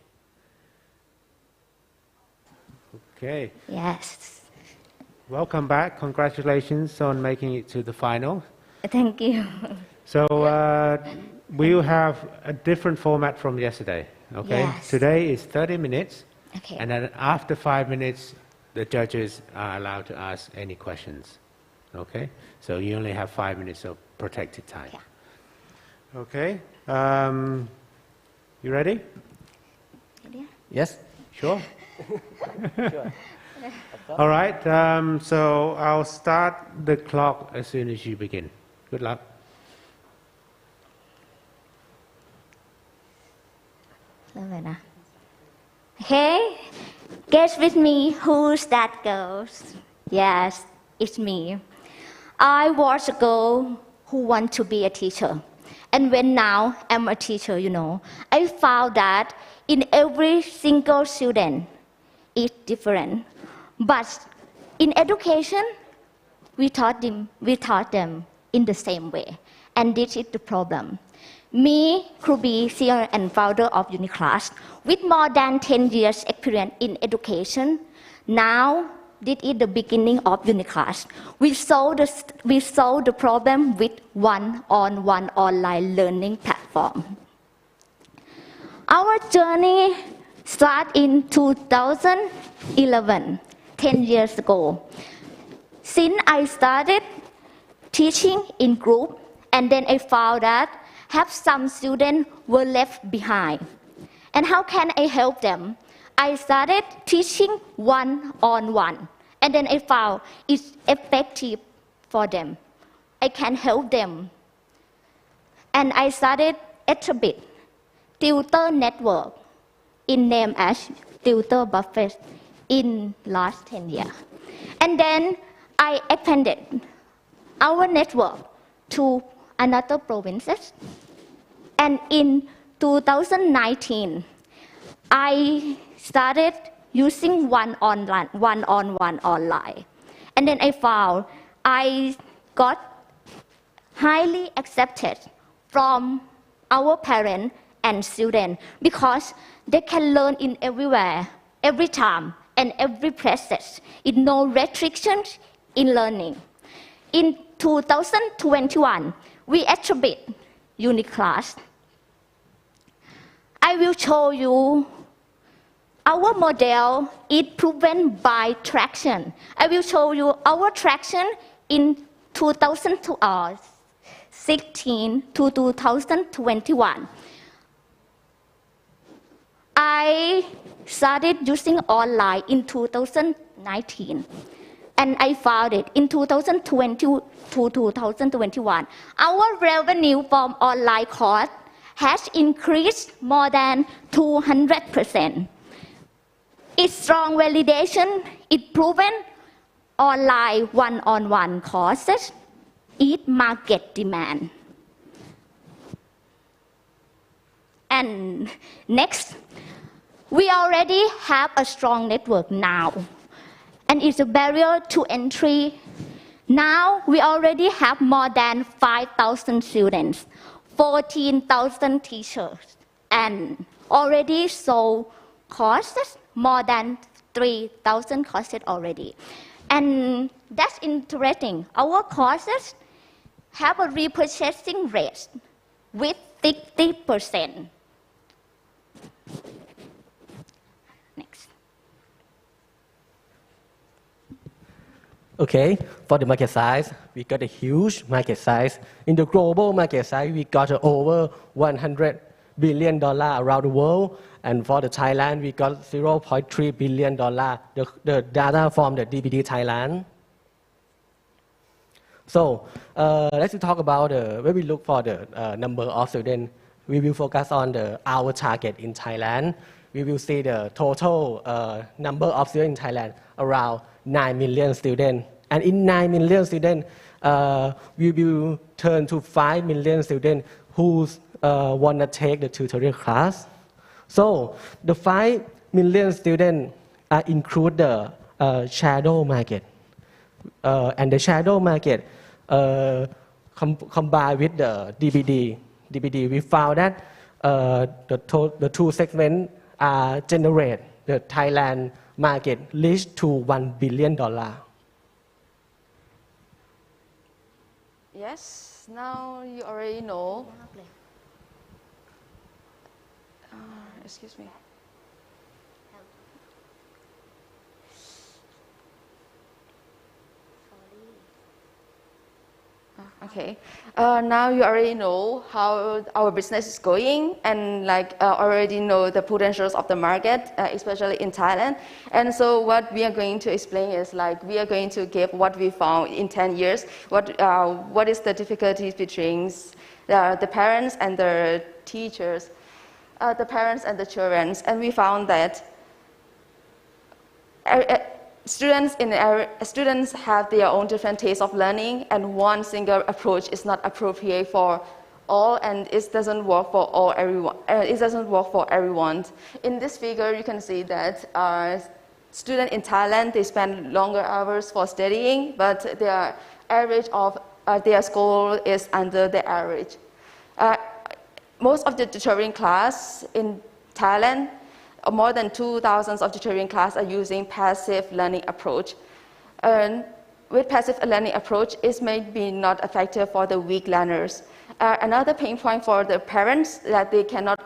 Speaker 7: Okay.
Speaker 10: Yes.
Speaker 7: Welcome back. Congratulations on making it to the final.
Speaker 10: Thank you.
Speaker 7: So we will have a different format from yesterday. Okay.
Speaker 10: Yes.
Speaker 7: Today is 30 minutes.
Speaker 10: Okay.
Speaker 7: And then after 5 minutes, the judges are allowed to ask any questions. Okay. So you only have 5 minutes of protected time.
Speaker 10: Yeah.
Speaker 7: Okay. You ready?
Speaker 11: Yes.
Speaker 7: Sure. All right, so I'll start the clock as soon as you begin. Good luck.
Speaker 10: Okay, guess with me who's that girl? Yes, it's me. I was a girl who wanted to be a teacher. And when now I'm a teacher, I found that in every single student, it's different. But in education, we taught them in the same way. And this is the problem. Me, Krubi, CEO and founder of Uniclass, with more than 10 years experience in education, now this is the beginning of Uniclass. We solve the problem with one-on-one online learning platform. Our journey started in 2011. 10 years ago. Since I started teaching in group, and then I found that some students were left behind. And how can I help them? I started teaching one-on-one, and then I found it's effective for them. I can help them. And I started Exhibit, tutor network, in name as Tutor Buffet, in last 10 years. And then I expanded our network to another provinces. And in 2019, I started using one-on-one online. And then I found I got highly accepted from our parents and students because they can learn in everywhere, every time, and every process, with no restrictions in learning. In 2021, we attribute Uniclass. I will show you our model is proven by traction. I will show you our traction in 2016 to 2021. I started using online in 2019, and I found it in 2020 to 2021. Our revenue from online course has increased more than 200%. It's strong validation, it's proven online one-on-one courses, it market demand. And next, we already have a strong network now, and it's a barrier to entry. Now we already have more than 5,000 students, 14,000 teachers, and already sold courses, more than 3,000 courses already. And that's interesting. Our courses have a repurchasing rate with 50%. Next.
Speaker 11: Okay, for the market size, we got a huge market size. In the global market size, we got over $100 billion around the world. And for the Thailand, we got $0.3 billion, the data from the DPT Thailand. So let's talk about when we look for the number of students, we will focus on our target in Thailand. We will see the total number of students in Thailand, around 9 million students. And in 9 million students, we will turn to 5 million students who want to take the tutorial class. So the 5 million students include the shadow market. And the shadow market combined with the DBD, we found that the two segments generate the Thailand market reach to $1 billion.
Speaker 12: Yes, now you already know. Excuse me. Okay. Now you already know how our business is going and already know the potentials of the market, especially in Thailand. And so what we are going to explain is we are going to give what we found in 10 years, what is the difficulties between the parents and the teachers, the parents and the children. And we found that students have their own different tastes of learning, and one single approach is not appropriate for all, and it doesn't work for everyone. In this figure, you can see that students in Thailand, they spend longer hours for studying, but their average of their score is under the average. Most of the tutoring class in Thailand, more than 2,000 of tutoring classes are using passive learning approach. And with passive learning approach, it may be not effective for the weak learners. Another pain point for the parents that they cannot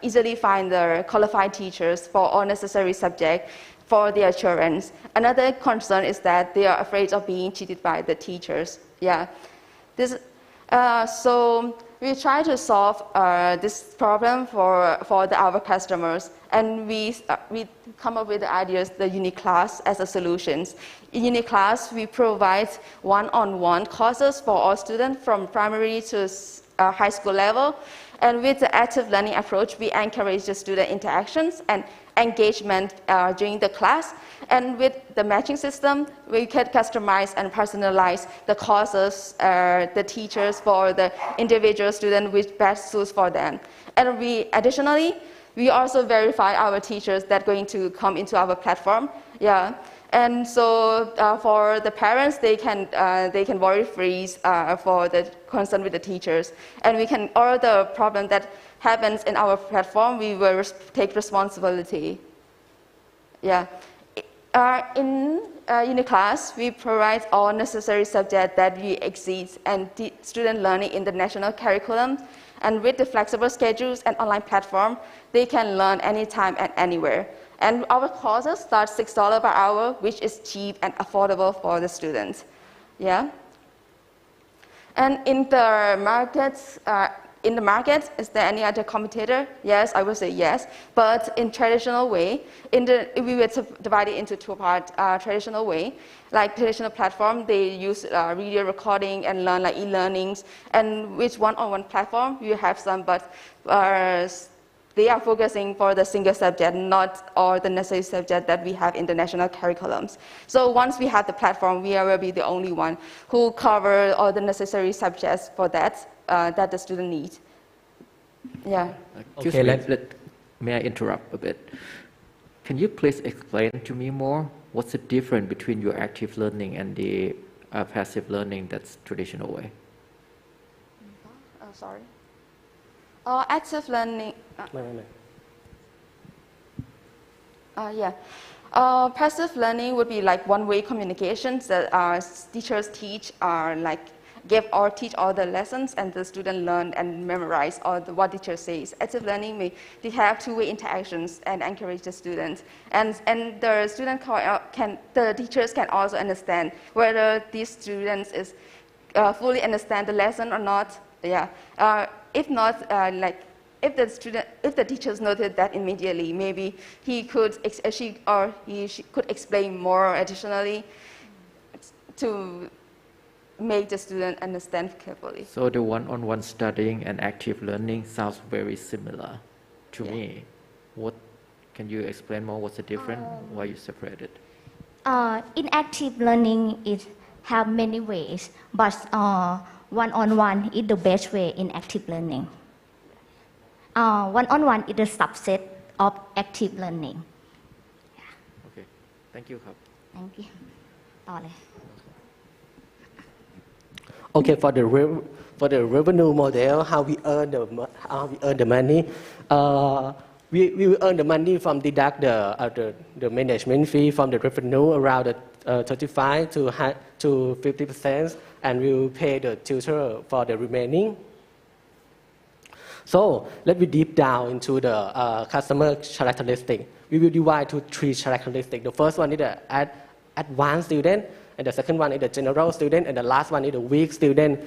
Speaker 12: easily find the qualified teachers for all necessary subjects for their children. Another concern is that they are afraid of being cheated by the teachers. Yeah. So we try to solve this problem for our customers, and we come up with the ideas, the unique class as a solution. In unique class, we provide one-on-one courses for all students from primary to high school level, and with the active learning approach, we encourage the student interactions and engagement during the class. And with the matching system, we can customize and personalize the courses, the teachers for the individual student which best suits for them. And additionally, we also verify our teachers that are going to come into our platform. Yeah. And so for the parents, they can worry free for the concern with the teachers. And we can, all the problem that happens in our platform, we will take responsibility. Yeah. In UniClass, we provide all necessary subjects that we exceed and student learning in the national curriculum. And with the flexible schedules and online platform, they can learn anytime and anywhere. And our courses start $6 per hour, which is cheap and affordable for the students. Yeah. And in the market, is there any other competitor? Yes, I would say yes. But in traditional way, we would divide it into two parts. Traditional way, like traditional platform, they use video recording and learn like e-learnings. And with one-on-one platform, you have some, but they are focusing for the single subject, not all the necessary subject that we have in the national curriculums. So once we have the platform, we will be the only one who cover all the necessary subjects for that the student needs. Yeah.
Speaker 5: Okay, may I interrupt a bit? Can you please explain to me more what's the difference between your active learning and the passive learning that's traditional way?
Speaker 12: Sorry. Active learning. Passive learning would be like one-way communications that teachers teach teach all the lessons, and the student learn and memorize all what teacher says. Active learning they have two-way interactions and encourage the students, and the the teachers can also understand whether these students fully understand the lesson or not. Yeah. If not, if the teachers noted that immediately, maybe she could explain more additionally to make the student understand carefully.
Speaker 5: So the one-on-one studying and active learning sounds very similar to me. Can you explain more what's the difference? Why you separated?
Speaker 10: Interactive learning is have many ways, but one-on-one is the best way in active learning. One-on-one is a subset of active learning.
Speaker 5: Okay, thank you ครับ
Speaker 10: Thank you. ต่อเลย
Speaker 11: Okay, for the revenue model, how we earn the money, we will earn the money from deduct the management fee from the revenue around 35 to 50%, and we will pay the tutor for the remaining. So let me deep down into the customer characteristic. We will divide to 3 characteristics. The first one is the advanced student, and the second one is the general student, and the last one is the weak student.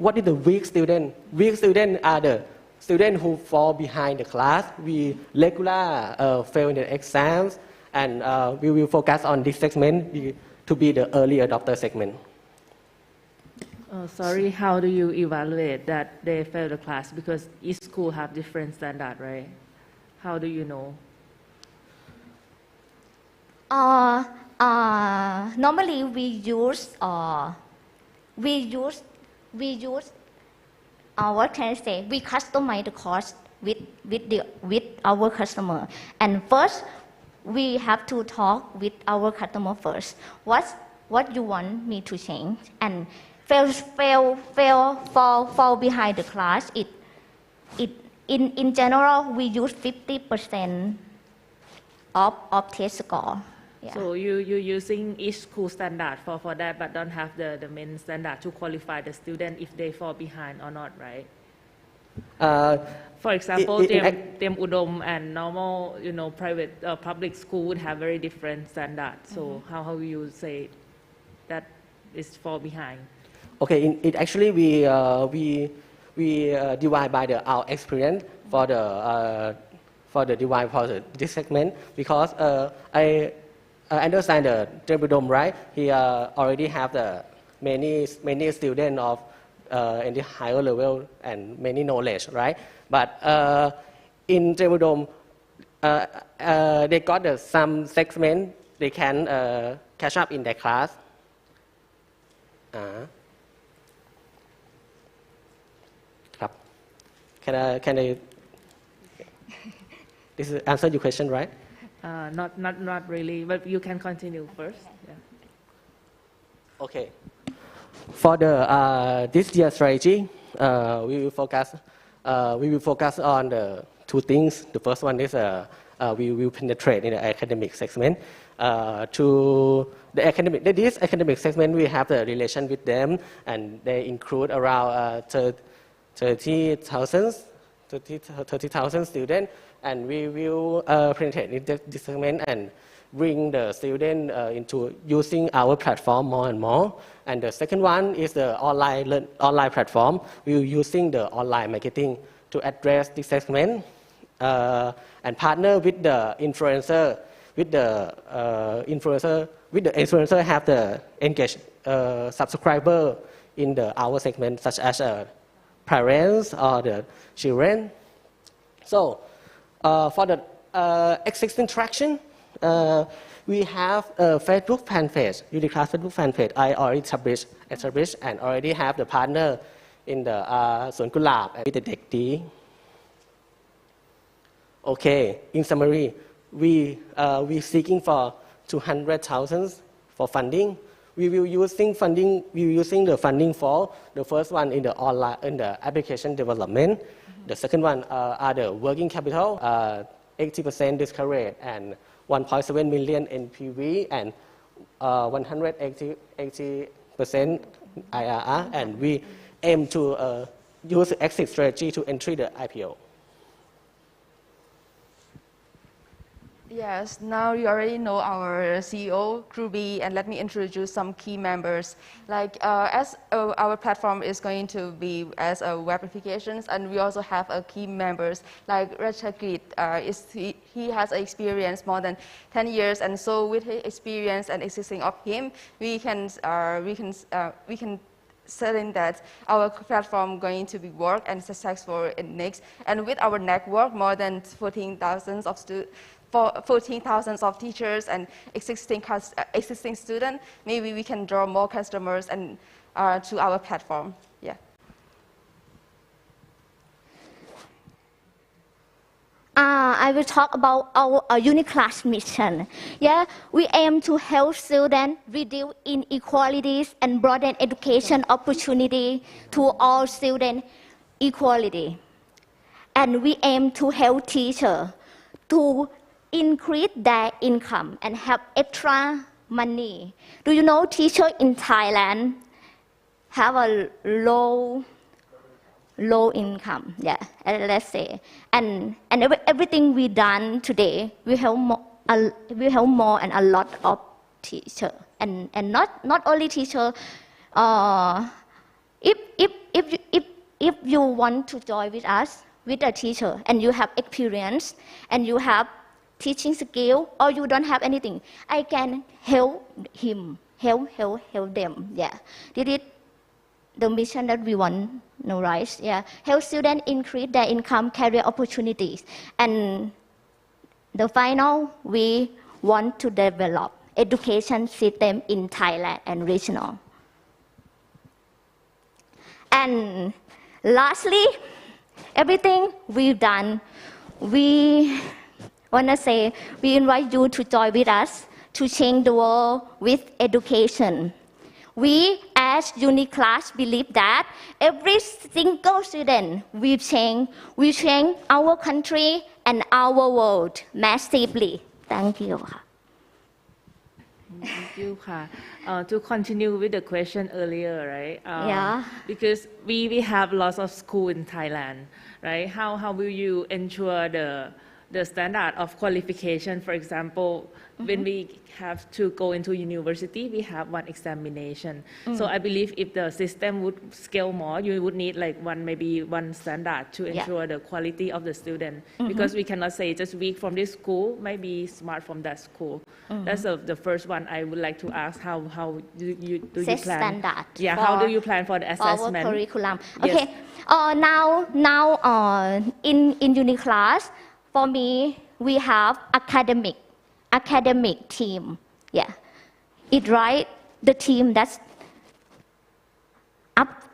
Speaker 11: What is the weak student? Weak students are the students who fall behind the class. We regularly fail in the exams, and we will focus on this segment to be the early adopter segment.
Speaker 2: Sorry, how do you evaluate that they fail the class? Because each school have different standard, right? How do you know?
Speaker 10: Normally we use what can I say? We customize the course with our customer. And first, we have to talk with our customer first. What you want me to change? And fall behind the class. In general, we use 50% of test score. Yeah.
Speaker 2: So you're using each school standard for that, but don't have the main standard to qualify the student if they fall behind or not, right? For example, Tem Udom and normal, private public school would have very different standards. So how you say that is fall behind?
Speaker 11: Okay, it actually we divide by our experience for the divide for this segment, because I understand the Tempudom, right? He already have the many students of in the higher level and many knowledge, right? But in Tempudom, they got some segment they can catch up in their class. Can I this answer your question, right?
Speaker 2: Not really, but you can continue first. Yeah.
Speaker 11: Okay. For the this year strategy, we will focus on the 2 things. The first one is we will penetrate in the academic segment. To the academic, this academic segment, we have the relation with them, and they include around 30,000 students, and we will penetrate in this segment and bring the student into using our platform more and more. And the second one is the online platform. We will using the online marketing to address this segment and partner with the influencer. With the influencer have the engaged subscriber in our segment, such as parents or the children. So for the existing traction, we have a Facebook fan page, Uniclass Facebook fan page. I already established and already have the partner in the สวนกุหลาบ with the เด็กดี Okay, in summary, we seeking for 200,000 for funding. We will using the funding for the first one in the online in the application development. The second one are the working capital, 80% discount rate and 1.7 million NPV and 180% IRR, and we aim to use the exit strategy to enter the IPO.
Speaker 12: Yes, now you already know our CEO, Krubi, and let me introduce some key members. Like as our platform is going to be as a web applications, and we also have a key members like Rachakrit. He has experience more than 10 years, and so with his experience and existing of him, we can certain that our platform going to be work and successful in next. And with our network, more than 14,000 of teachers and existing students, maybe we can draw more customers and to our platform. Yeah.
Speaker 10: I will talk about our UniClass mission. Yeah, we aim to help students reduce inequalities and broaden education opportunity to all students equality. And we aim to help teachers to increase their income and have extra money. Do you know teachers in Thailand have a low income, yeah, let's say, and everything we done today will help more and a lot of teachers, and not only teachers. If you want to join with us with a teacher and you have experience and you have teaching skill or you don't have anything, I can help them. Yeah, did it. The mission that we want, no, right? Yeah, help students increase their income, career opportunities, and the final, we want to develop education system in Thailand and regional. And lastly, everything we've done, we want to say we invite you to join with us to change the world with education. We, as UniClass, believe that every single student will change our country and our world massively. Thank you.
Speaker 2: Thank you. To continue with the question earlier, right?
Speaker 10: Yeah.
Speaker 2: Because we have lots of schools in Thailand, right? How will you ensure the standard of qualification? For example, when we have to go into university, we have one examination. So I believe if the system would scale more, you would need like maybe one standard to ensure the quality of the student. Because we cannot say just weak from this school, maybe smart from that school. That's the first one I would like to ask. How do you plan?
Speaker 10: Standard.
Speaker 2: Yeah, how do you plan for the assessment?
Speaker 10: Our curriculum.
Speaker 2: Yes.
Speaker 10: Okay. Now in UniClass, for me, we have academic team. Yeah, it right. The team that's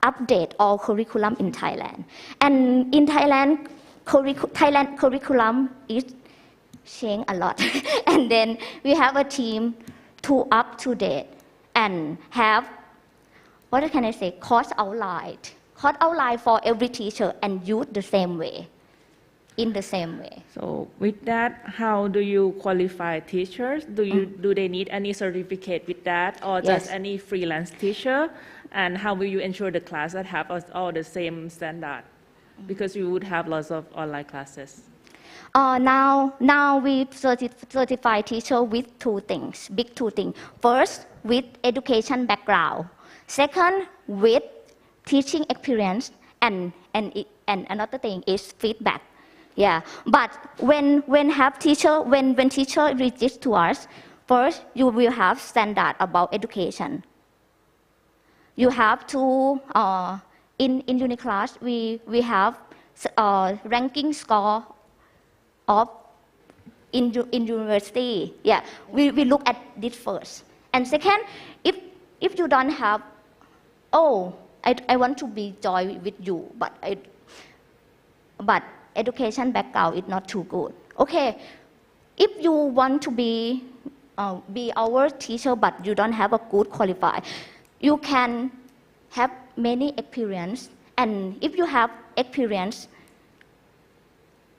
Speaker 10: update all curriculum in Thailand. And in Thailand, Thailand curriculum is changed a lot. And then we have a team to up to date and have, what can I say, course outline for every teacher and use the same way. In the same way.
Speaker 2: So with that, how do you qualify teachers? Do they need any certificate with that, or just any freelance teacher? And how will you ensure the class that have all the same standard? Because you would have lots of online classes.
Speaker 10: Now we certify teacher with big two things. First, with education background. Second, with teaching experience, and another thing is feedback. Yeah, but when teacher reaches to us, first you will have standard about education. You have to in UniClass we have ranking score of in university. Yeah, we look at this first. And second, if you don't have, I want to be join with you, but education background is not too good. Okay, if you want to be our teacher but you don't have a good qualified, you can have many experience, and if you have experience,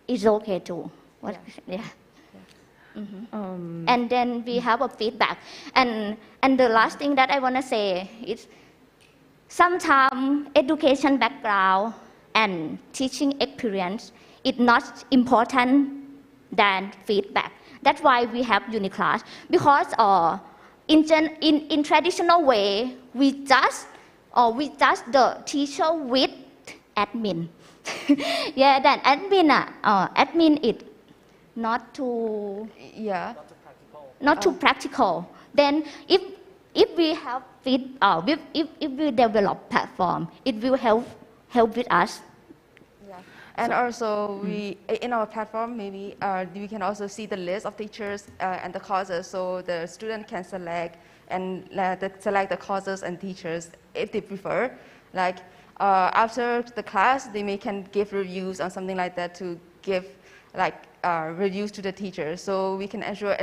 Speaker 10: it's okay too. And then we have a feedback, and the last thing that I want to say is sometimes education background and teaching experience is not important than feedback. That's why we have UniClass, because in traditional way we just the teacher with admin. Yeah, then admin is not too practical. Then if if we have if we develop platform, it will help with us.
Speaker 12: Yeah. And also, in our platform, maybe we can also see the list of teachers and the courses, so the student can select the courses and teachers if they prefer. Like after the class, they can give reviews or something like that to give reviews to the teachers, so we can ensure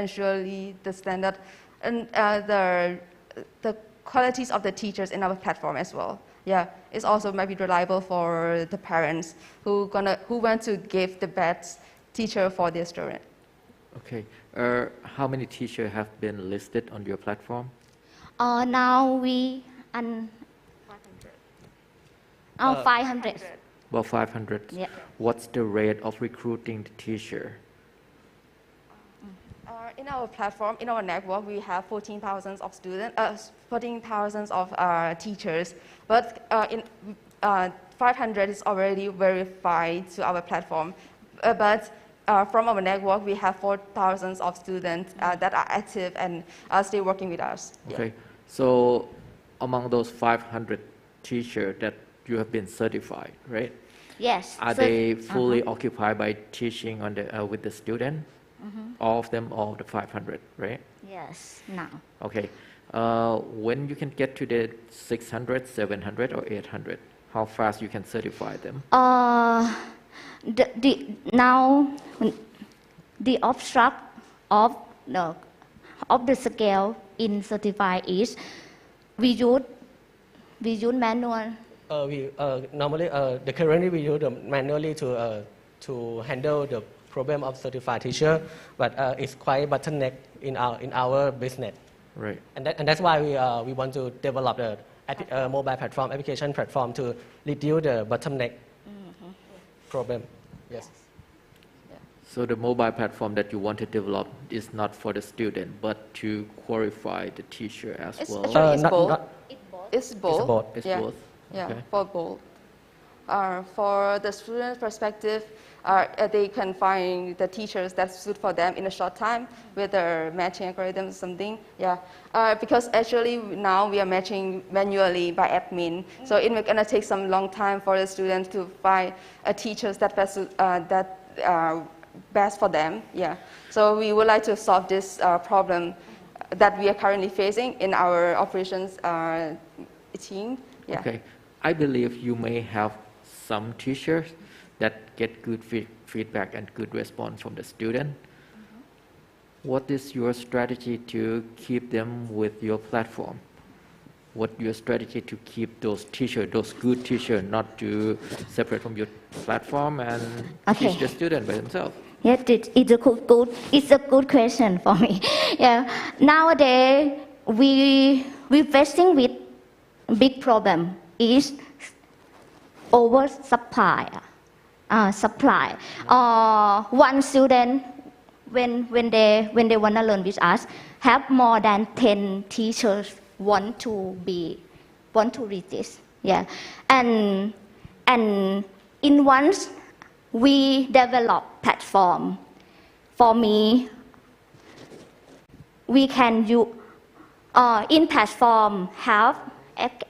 Speaker 12: the standard and the qualities of the teachers in our platform as well. Yeah, it's also maybe reliable for the parents who want to give the best teacher for their student.
Speaker 5: Okay. How many teachers have been listed on your platform?
Speaker 10: Now we 500.
Speaker 5: About 500.
Speaker 10: Yeah.
Speaker 5: What's the rate of recruiting the teacher?
Speaker 12: In our platform, in our network, we have 14,000 of students, 14,000 of teachers, but 500 is already verified to our platform. But from our network, we have 4,000 of students that are active and are still working with us.
Speaker 5: Okay,
Speaker 12: yeah.
Speaker 5: So among those 500 teachers that you have been certified, right?
Speaker 10: Yes.
Speaker 5: Are they fully occupied by teaching on with the student? All of them, all the 500, right?
Speaker 10: Yes, now.
Speaker 5: Okay. When you can get to the 600, 700, or 800, how fast you can certify them?
Speaker 10: Now, the obstruct of the scale in certify is we use manual.
Speaker 11: Normally, currently we use manually to handle the problem of certified teacher, but it's quite bottleneck in our business.
Speaker 5: Right.
Speaker 11: And that's why we want to develop the mobile platform, application platform to reduce the bottleneck problem. Yes.
Speaker 5: So the mobile platform that you want to develop is not for the student, but to qualify the teacher as well.
Speaker 12: It's both.
Speaker 5: It's both.
Speaker 12: Yeah,
Speaker 5: okay.
Speaker 12: For both. For the student perspective, they can find the teachers that suit for them in a short time with their matching algorithm or something. Yeah, because actually now we are matching manually by admin, so it's gonna take some long time for the students to find a teachers that best for them. Yeah, so we would like to solve this problem that we are currently facing in our operations team. Yeah.
Speaker 5: Okay, I believe you may have some teachers that get good feedback and good response from the student. What is your strategy to keep them with your platform? What your strategy to keep those teachers, those good teachers, not to separate from your platform and teach the student by themselves?
Speaker 10: Yes, it's a good question for me. Yeah, nowadays we facing with big problem is oversupply. Supply. One student, when they wanna learn with us, have more than 10 teachers want to read this. Yeah, and in once we develop platform. For me, we can use in platform have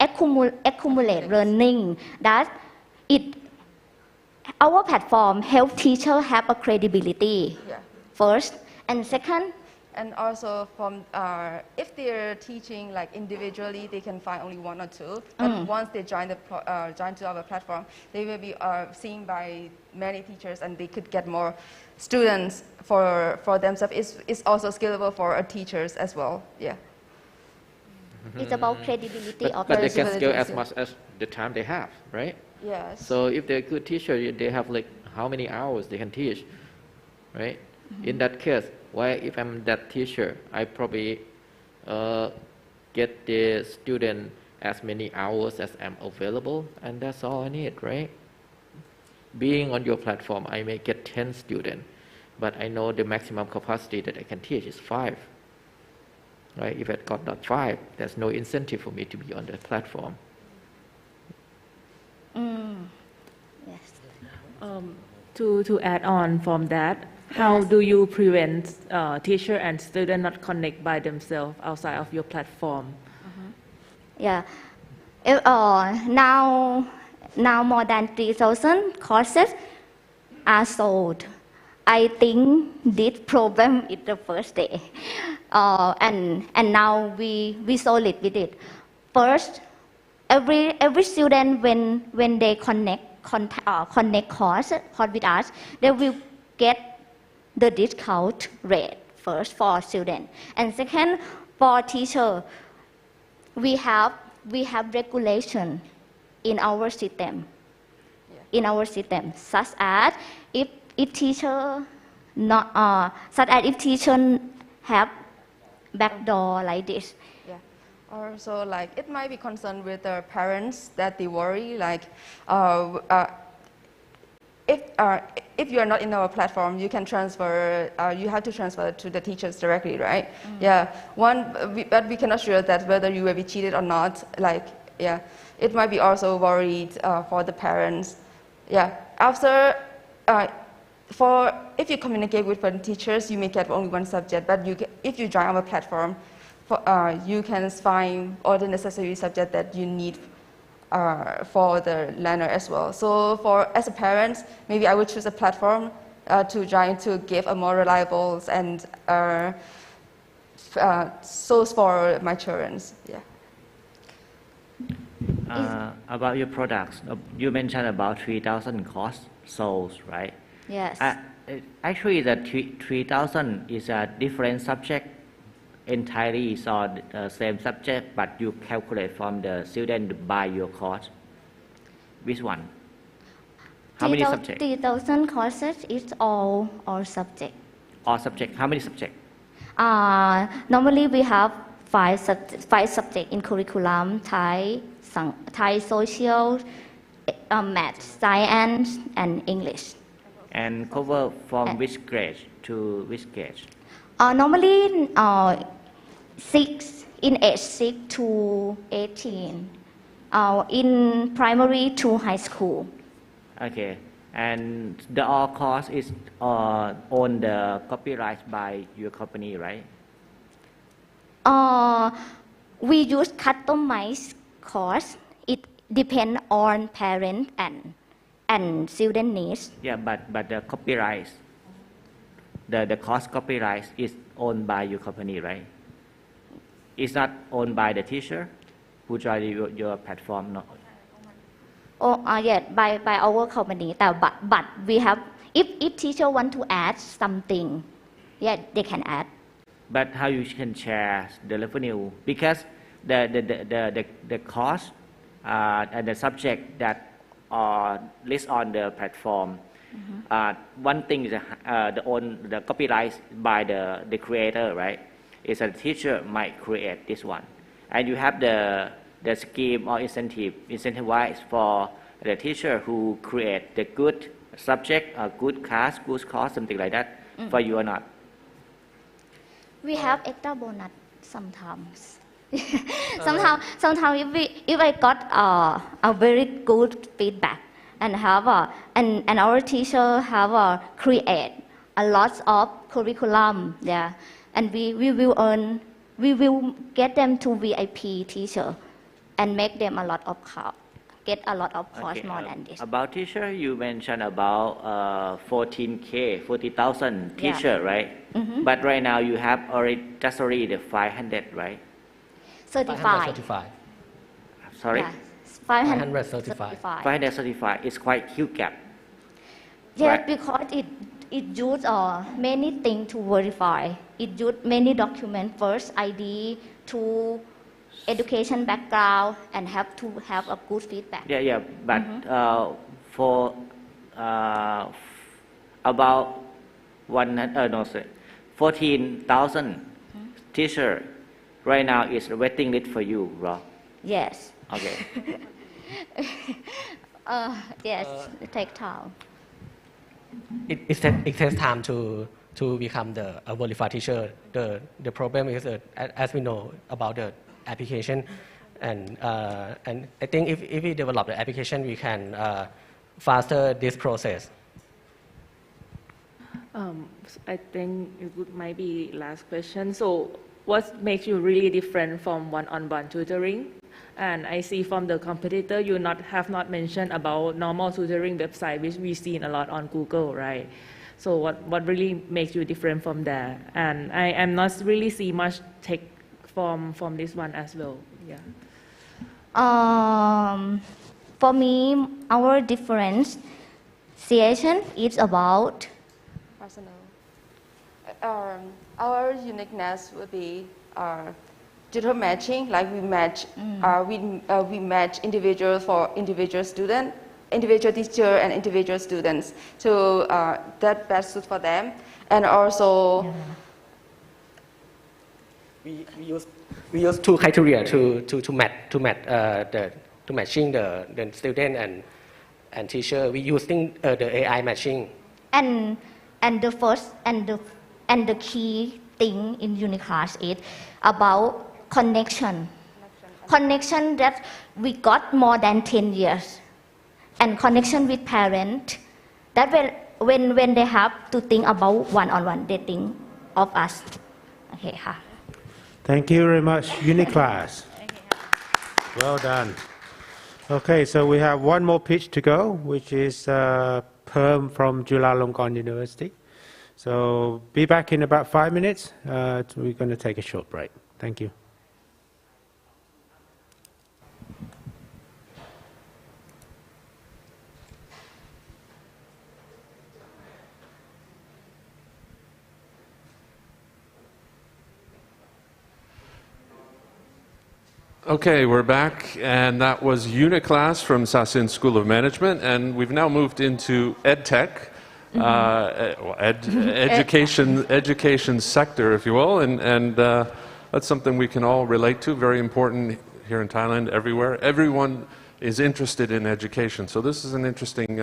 Speaker 10: accumulate learning that our platform help teacher have a credibility first, and second.
Speaker 12: And also from if they're teaching like individually, they can find only one or two. But once they join to our platform, they will be seen by many teachers, and they could get more students for themselves. It's also scalable for teachers as well. Yeah.
Speaker 10: It's about credibility of
Speaker 5: but they can scale as much as the time they have, right?
Speaker 12: Yes.
Speaker 5: So if they're a good teacher, they have like how many hours they can teach, right? In that case, why if I'm that teacher, I probably get the student as many hours as I'm available, and that's all I need, right? Being on your platform, I may get 10 students, but I know the maximum capacity that I can teach is 5. Right? If I got that 5, there's no incentive for me to be on the platform.
Speaker 2: Yes. To add on from that, how do you prevent teacher and student not connect by themselves outside of your platform?
Speaker 10: Yeah. Now more than 3,000 courses are sold. I think this problem is the first day, and now we solve it with it. First, every student when they connect course with us, they will get the discount rate first for student, and second for teacher. We have regulation in our system. In our system, such as if teacher have backdoor like this.
Speaker 12: Yeah. Also, like it might be concerned with the parents that they worry, like if you are not in our platform, you can transfer. You have to transfer to the teachers directly, right? Yeah. But we cannot sure that whether you will be cheated or not. Like, yeah, it might be also worried for the parents. Yeah. After, if you communicate with the teachers, you may get only one subject. But if you join our platform, you can find all the necessary subjects that you need for the learner as well. So as a parent, maybe I would choose a platform to join to give a more reliable and source for my children. Yeah.
Speaker 6: About your products, you mentioned about 3,000 course sold, right?
Speaker 10: Yes.
Speaker 6: Actually, the 3,000 is a different subject. Entirely is on the same subject, but you calculate from the student by your course. Which one? How many subjects?
Speaker 10: 3,000 courses is all subject.
Speaker 6: All subject. How many subjects?
Speaker 10: Normally we have five subjects in curriculum: Thai social, math, science, and English.
Speaker 6: And cover from which grade to which grade?
Speaker 10: Normally, in age 6 to 18, in primary to high school.
Speaker 6: Okay, and the all course is on the copyright by your company, right?
Speaker 10: We use customized course. It depends on parent and student needs.
Speaker 6: Yeah, but the copyright, the course copyright is owned by your company, right? It's not owned by the teacher who join your platform, no?
Speaker 10: Yeah, by our company. But we have, if teacher want to add something, yeah, they can add.
Speaker 6: But how you can share the revenue? Because the cost and the subject that are listed on the platform. One thing is the copyright by the creator, right? Is a teacher might create this one, and you have the scheme or incentivize for the teacher who create the good subject, good class, good course, something like that. For you or not?
Speaker 10: We have extra bonus sometimes. Sometimes if I got a very good feedback and and our teacher have create a lot of curriculum, yeah, and we will get them to VIP teacher and make them get a lot of course more than this.
Speaker 6: About teacher, you mentioned about 40,000 teacher, right? But right now you have already the 500, right?
Speaker 10: 35.
Speaker 6: Sorry?
Speaker 10: Yeah.
Speaker 11: 535.
Speaker 6: 535 is quite huge gap.
Speaker 10: Yeah,
Speaker 6: right?
Speaker 10: Because it use many things to verify. It use many documents first, ID, to education background, and have to have a good feedback.
Speaker 6: Yeah, but for about 14,000 teacher right now is waiting list for you, right?
Speaker 10: Yes.
Speaker 6: Okay.
Speaker 10: Yes, it takes time.
Speaker 11: It takes time to become a verified teacher. The problem is as we know about the application, and I think if we develop the application, we can faster this process.
Speaker 2: I think it might be last question. So, what makes you really different from one-on-one tutoring? And I see from the competitor, you have not mentioned about normal tutoring website, which we've seen a lot on Google, right? So what really makes you different from there? And I am not really see much tech from this one as well. Yeah.
Speaker 10: For me, our differentiation is about
Speaker 12: personal. Our uniqueness would be tutor matching, like we match, we match individual for individual student, individual teacher and individual students. So that best suit for them, and also
Speaker 11: we use two criteria to matching the student and teacher. We using the AI matching.
Speaker 10: and the first and the key thing in Uniclass is about connection that we got more than 10 years, and connection with parents, that when they have to think about one-on-one, they think of us. Okay, ha.
Speaker 7: Thank you very much, Uniclass. Well done. Okay, so we have one more pitch to go, which is Perm from Chulalongkorn University. So be back in about 5 minutes. We're going to take a short break. Thank you.
Speaker 8: Okay, we're back, and that was Uniclass from Sasin School of Management, and we've now moved into EdTech, education sector, if you will, and that's something we can all relate to. Very important here in Thailand, everywhere. Everyone is interested in education, so this is an interesting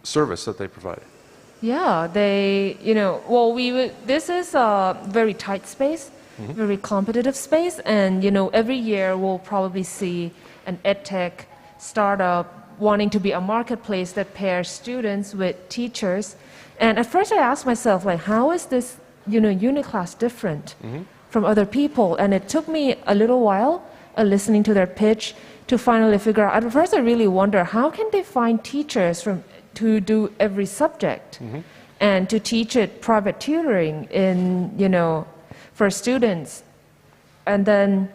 Speaker 8: service that they provide.
Speaker 9: Yeah, this is a very tight space. Very competitive space, and every year we'll probably see an edtech startup wanting to be a marketplace that pairs students with teachers. And at first I asked myself, like, how is this Uniclass different from other people? And it took me a little while listening to their pitch to finally figure out. At first I really wonder, how can they find teachers to do every subject and to teach it private tutoring in for students. And then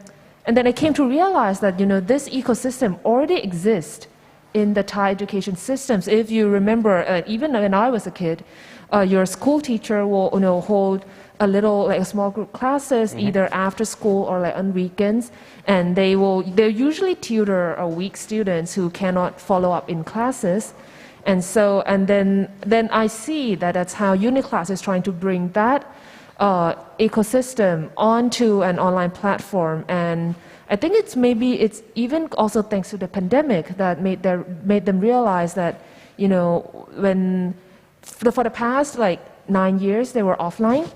Speaker 9: I came to realize that this ecosystem already exists in the Thai education systems. If you remember, even when I was a kid, your school teacher will hold a small group classes either after school or on weekends, and they usually tutor weak students who cannot follow up in classes. And then I see that's how Uniclass is trying to bring that ecosystem onto an online platform. And I think it's even also thanks to the pandemic that made them realize that when for the past 9 years they were offline,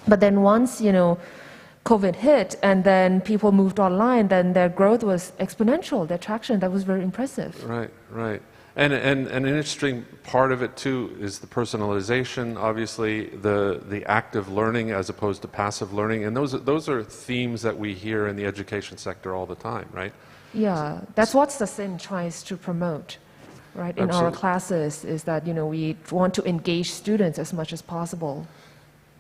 Speaker 9: but then once COVID hit and then people moved online, then their growth was exponential. Their traction, that was very impressive.
Speaker 8: Right. And an interesting part of it too is the personalization, obviously the active learning as opposed to passive learning, and those are themes that we hear in the education sector all the time, right?
Speaker 9: Yeah, that's what Sasin tries to promote, right? In our classes, is that we want to engage students as much as possible.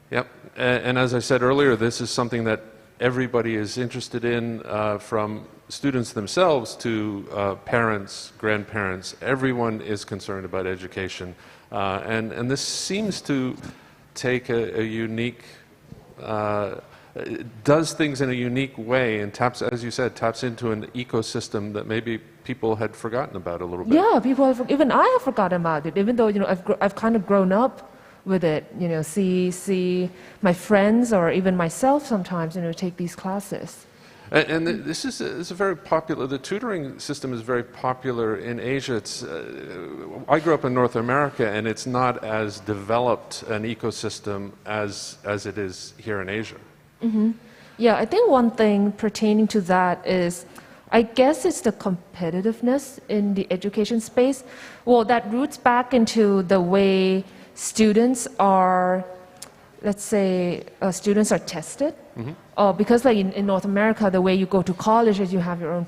Speaker 8: Yep, and as I said earlier, this is something that everybody is interested in, from students themselves to parents, grandparents. Everyone is concerned about education, and this seems to take a unique, does things in a unique way, and taps, as you said, taps into an ecosystem that maybe people had forgotten about a little bit.
Speaker 9: Yeah, even I have forgotten about it, even though I've kind of grown up with it. See my friends or even myself sometimes take these classes.
Speaker 8: And this is a very popular, the tutoring system is very popular in Asia. I grew up in North America, and it's not as developed an ecosystem as it is here in Asia.
Speaker 9: Yeah, I think one thing pertaining to that is, I guess it's the competitiveness in the education space. Well, that roots back into the way students are let's say, students are tested. Because like in North America, the way you go to college is you have your own,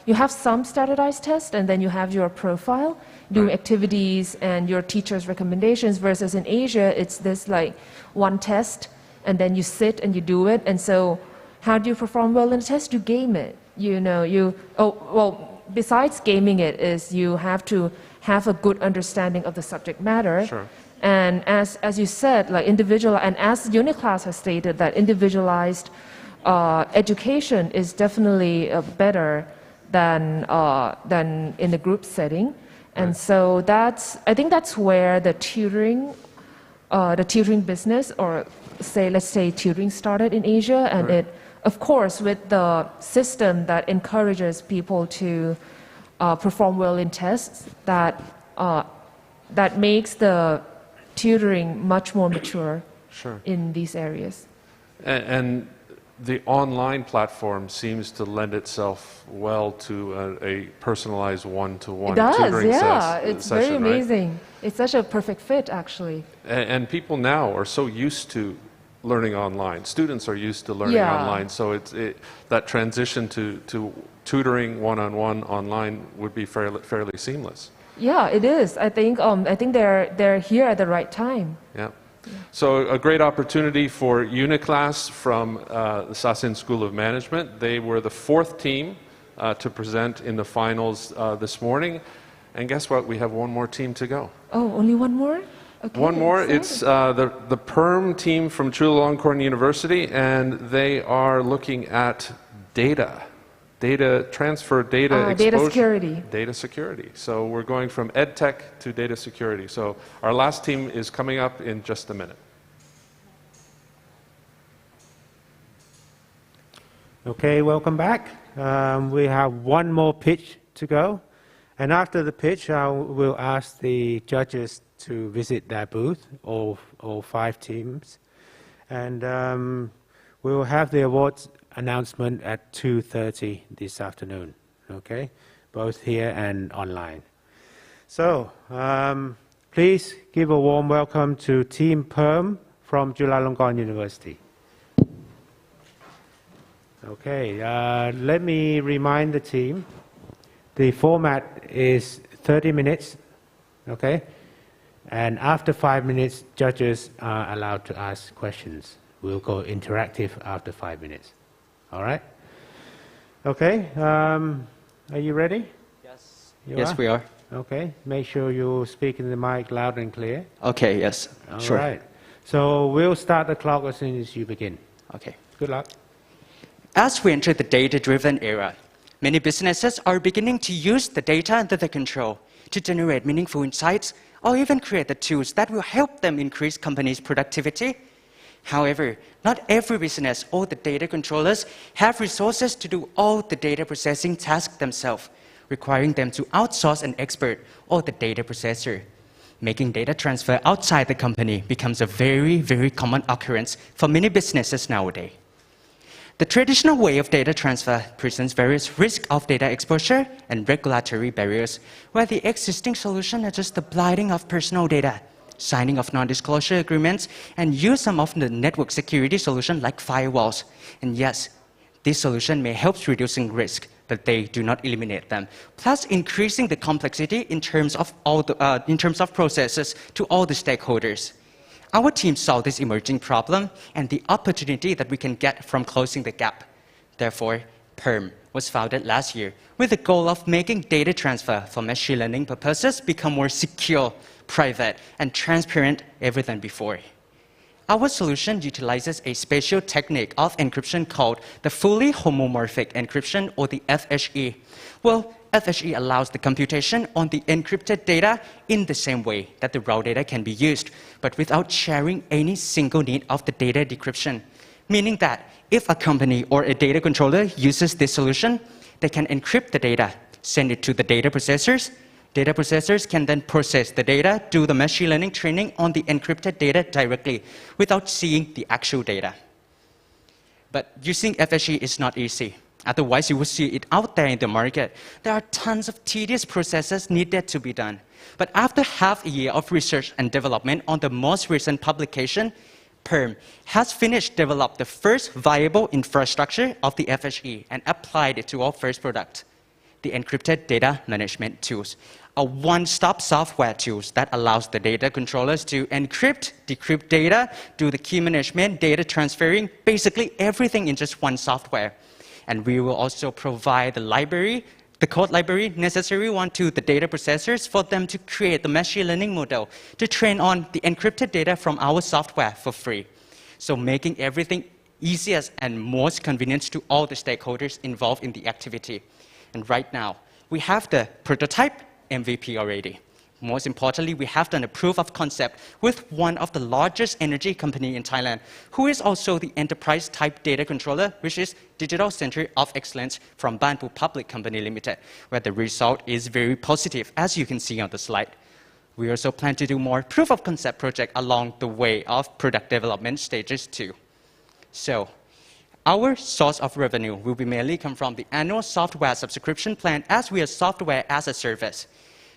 Speaker 9: you have some standardized tests, and then you have your profile, doing activities and your teacher's recommendations, versus in Asia, it's this like one test, and then you sit and you do it. And so how do you perform well in a test? You game it. Besides gaming it is you have to have a good understanding of the subject matter.
Speaker 8: Sure.
Speaker 9: And as you said, like individual, and as Uniclass has stated, that individualized education is definitely better than in the group setting. And so I think that's where the tutoring business, or let's say tutoring started in Asia, and it, of course, with the system that encourages people to perform well in tests, that makes the tutoring much more mature in these areas.
Speaker 8: And the online platform seems to lend itself well to a personalized one-to-one tutoring session.
Speaker 9: It's very amazing. Right? It's such a perfect fit, actually.
Speaker 8: And people now are so used to learning online. Students are used to learning online, so that transition to tutoring one-on-one online would be fairly seamless.
Speaker 9: Yeah, it is. I think they're here at the right time.
Speaker 8: Yeah. So a great opportunity for Uniclass from the Sasin School of Management. They were the 4th team to present in the finals this morning. And guess what? We have one more team to go.
Speaker 9: Oh, only one more? Okay,
Speaker 8: one more. It's the PERM team from Chulalongkorn University, and they are looking at data transfer, data exposure, data security. So we're going from EdTech to data security. So our last team is coming up in just a minute.
Speaker 7: Okay, welcome back. We have one more pitch to go. And after the pitch, I will ask the judges to visit their booth, all 5 teams. And we will have the awards announcement at 2:30 this afternoon, okay? Both here and online. So, please give a warm welcome to Team PERM from Chulalongkorn University. Okay, let me remind the team. The format is 30 minutes, okay? And after 5 minutes, judges are allowed to ask questions. We'll go interactive after 5 minutes. All right? Okay, are you ready?
Speaker 13: Yes.
Speaker 7: Yes,
Speaker 13: we are.
Speaker 7: Okay, make sure you speak in the mic loud and clear.
Speaker 13: Okay, yes, sure.
Speaker 7: All right. So we'll start the clock as soon as you begin.
Speaker 13: Okay.
Speaker 7: Good luck.
Speaker 13: As we enter the data-driven era, many businesses are beginning to use the data under their control to generate meaningful insights or even create the tools that will help them increase companies' productivity. However, not every business or the data controllers have resources to do all the data processing tasks themselves, requiring them to outsource an expert or the data processor. Making data transfer outside the company becomes a very, very common occurrence for many businesses nowadays. The traditional way of data transfer presents various risks of data exposure and regulatory barriers, where the existing solution are just the blinding of personal data, signing of non-disclosure agreements, and use some of the network security solutions like firewalls. And yes, this solution may help reducing risk, but they do not eliminate them, plus increasing the complexity in terms of processes to all the stakeholders. Our team saw this emerging problem and the opportunity that we can get from closing the gap. Therefore, PERM was founded last year with the goal of making data transfer for machine learning purposes become more secure, private, and transparent ever than before. Our solution utilizes a special technique of encryption called the fully homomorphic encryption, or the FHE. Well, FHE allows the computation on the encrypted data in the same way that the raw data can be used, but without sharing any single need of the data decryption. Meaning that if a company or a data controller uses this solution, they can encrypt the data, send it to the data processors. Data processors can then process the data, do the machine learning training on the encrypted data directly without seeing the actual data. But using FHE is not easy. Otherwise, you will see it out there in the market. There are tons of tedious processes needed to be done. But after half a year of research and development on the most recent publication, Perm has finished developed the first viable infrastructure of the FHE and applied it to our first product, the encrypted data management tools, a one-stop software tools that allows the data controllers to encrypt, decrypt data, do the key management, data transferring, basically everything in just one software. And we will also provide the library, the code library necessary one to the data processors for them to create the machine learning model to train on the encrypted data from our software for free. So making everything easiest and most convenient to all the stakeholders involved in the activity. And right now, we have the prototype MVP already. Most importantly, we have done a proof of concept with one of the largest energy company in Thailand, who is also the enterprise type data controller, which is Digital Center of Excellence from Banpu Public Company Limited, where the result is very positive, as you can see on the slide. We also plan to do more proof of concept project along the way of product development stages too. So, our source of revenue will be mainly come from the annual software subscription plan as we are software as a service.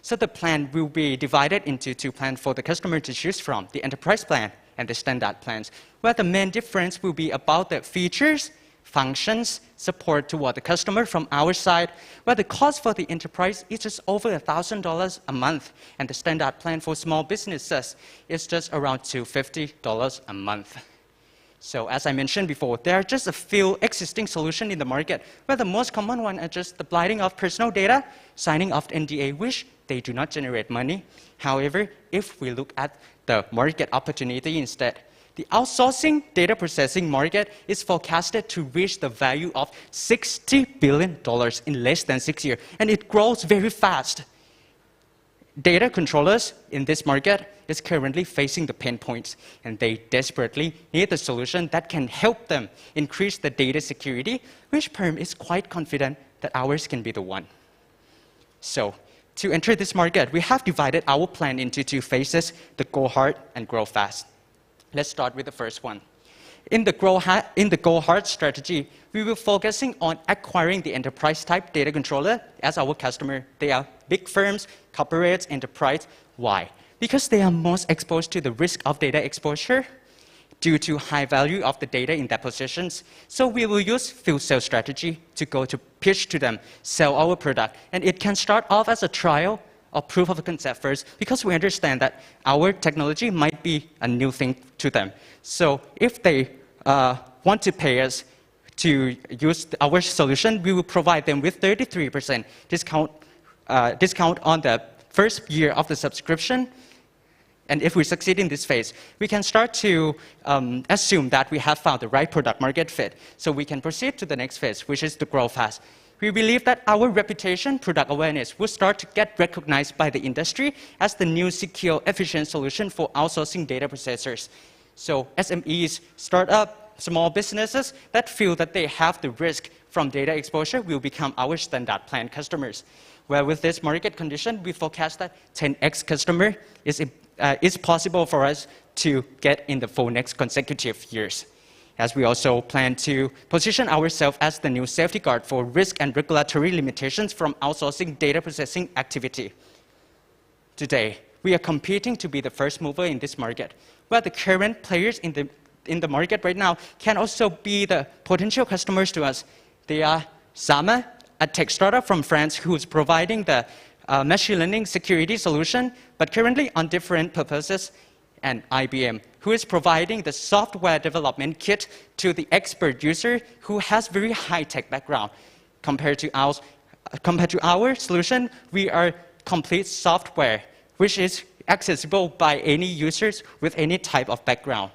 Speaker 13: So the plan will be divided into two plans for the customer to choose from, the enterprise plan and the standard plans, where the main difference will be about the features, functions, support toward the customer from our side, where the cost for the enterprise is just over $1,000 a month, and the standard plan for small businesses is just around $250 a month. So as I mentioned before, there are just a few existing solutions in the market, where the most common one are just the blinding of personal data, signing off NDA, which they do not generate money. However, if we look at the market opportunity instead, the outsourcing data processing market is forecasted to reach the value of $60 billion in less than 6 years, and it grows very fast. Data controllers in this market is currently facing the pain points, and they desperately need a solution that can help them increase the data security, which Perm is quite confident that ours can be the one. So, to enter this market, we have divided our plan into two phases, the go hard and grow fast. Let's start with the first one. In the go hard strategy, we will focusing on acquiring the enterprise type data controller as our customer. They are big firms, corporates, enterprise. Why? Because they are most exposed to the risk of data exposure due to high value of the data in their possessions. So we will use field sales strategy to go to pitch to them, sell our product. And it can start off as a trial or proof of concept first, because we understand that our technology might be a new thing to them. So if they want to pay us to use our solution, we will provide them with 33% discount on the first year of the subscription. And if we succeed in this phase, we can start to assume that we have found the right product market fit. So we can proceed to the next phase, which is to grow fast. We believe that our reputation, product awareness, will start to get recognized by the industry as the new, secure, efficient solution for outsourcing data processors. So SMEs, startup, small businesses that feel that they have the risk from data exposure will become our standard plan customers. Where with this market condition, we forecast that 10x customer is possible for us to get in the 4 next consecutive years. As we also plan to position ourselves as the new safety guard for risk and regulatory limitations from outsourcing data processing activity. Today, we are competing to be the first mover in this market, where the current players in the market right now can also be the potential customers to us. They are Sama, a tech startup from France who is providing the machine learning security solution, but currently on different purposes, and IBM, who is providing the software development kit to the expert user who has very high-tech background. Compared to our solution, we are complete software, which is accessible by any users with any type of background.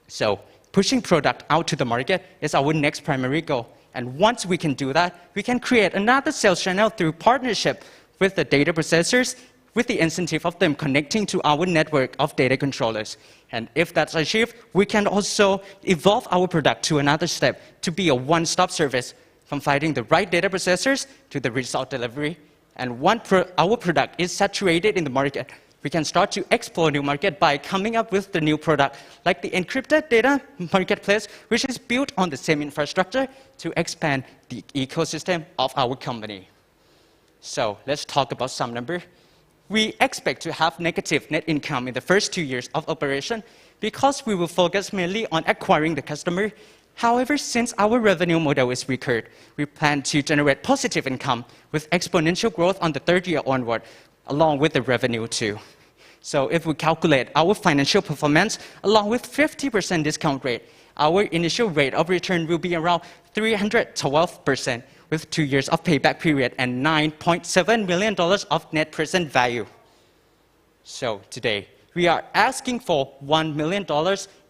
Speaker 13: So pushing product out to the market is our next primary goal. And once we can do that, we can create another sales channel through partnership with the data processors, with the incentive of them connecting to our network of data controllers. And if that's achieved, we can also evolve our product to another step to be a one-stop service from finding the right data processors to the result delivery. And once our product is saturated in the market, we can start to explore new market by coming up with the new product, like the encrypted data marketplace, which is built on the same infrastructure to expand the ecosystem of our company. So let's talk about some number. We expect to have negative net income in the first 2 years of operation, because we will focus mainly on acquiring the customer. However, since our revenue model is recurred, we plan to generate positive income with exponential growth on the third year onward, along with the revenue too. So if we calculate our financial performance along with 50% discount rate, our initial rate of return will be around 312% with 2 years of payback period and $9.7 million of net present value. So today, we are asking for $1 million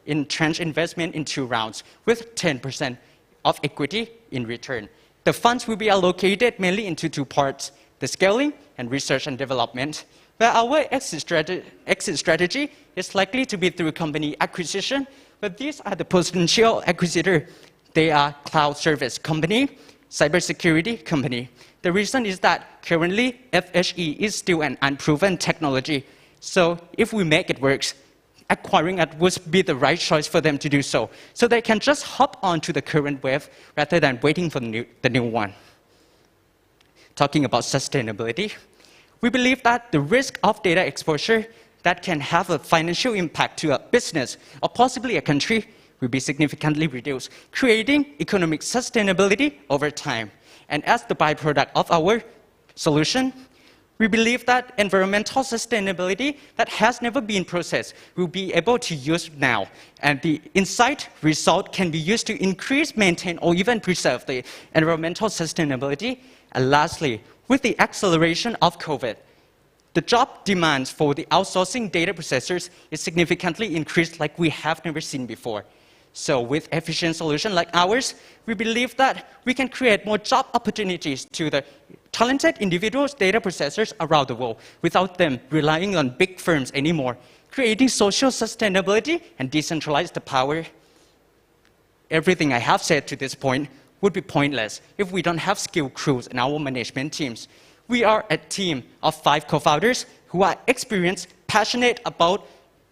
Speaker 13: in tranche investment in 2 rounds with 10% of equity in return. The funds will be allocated mainly into 2 parts, the scaling and research and development, where our exit strategy is likely to be through company acquisition, but these are the potential acquisitor. They are cloud service company, cybersecurity company. The reason is that currently FHE is still an unproven technology. So if we make it work, acquiring it would be the right choice for them to do so. So they can just hop onto the current wave rather than waiting for the new one. Talking about sustainability, we believe that the risk of data exposure that can have a financial impact to a business or possibly a country will be significantly reduced, creating economic sustainability over time. And as the byproduct of our solution, we believe that environmental sustainability that has never been processed will be able to use now. And the insight result can be used to increase, maintain, or even preserve the environmental sustainability. And lastly, with the acceleration of COVID, the job demands for the outsourcing data processors is significantly increased like we have never seen before. So with efficient solution like ours, we believe that we can create more job opportunities to the talented individuals, data processors around the world without them relying on big firms anymore, creating social sustainability and decentralize the power. Everything I have said to this point would be pointless if we don't have skilled crews in our management teams. We are a team of 5 co-founders who are experienced, passionate about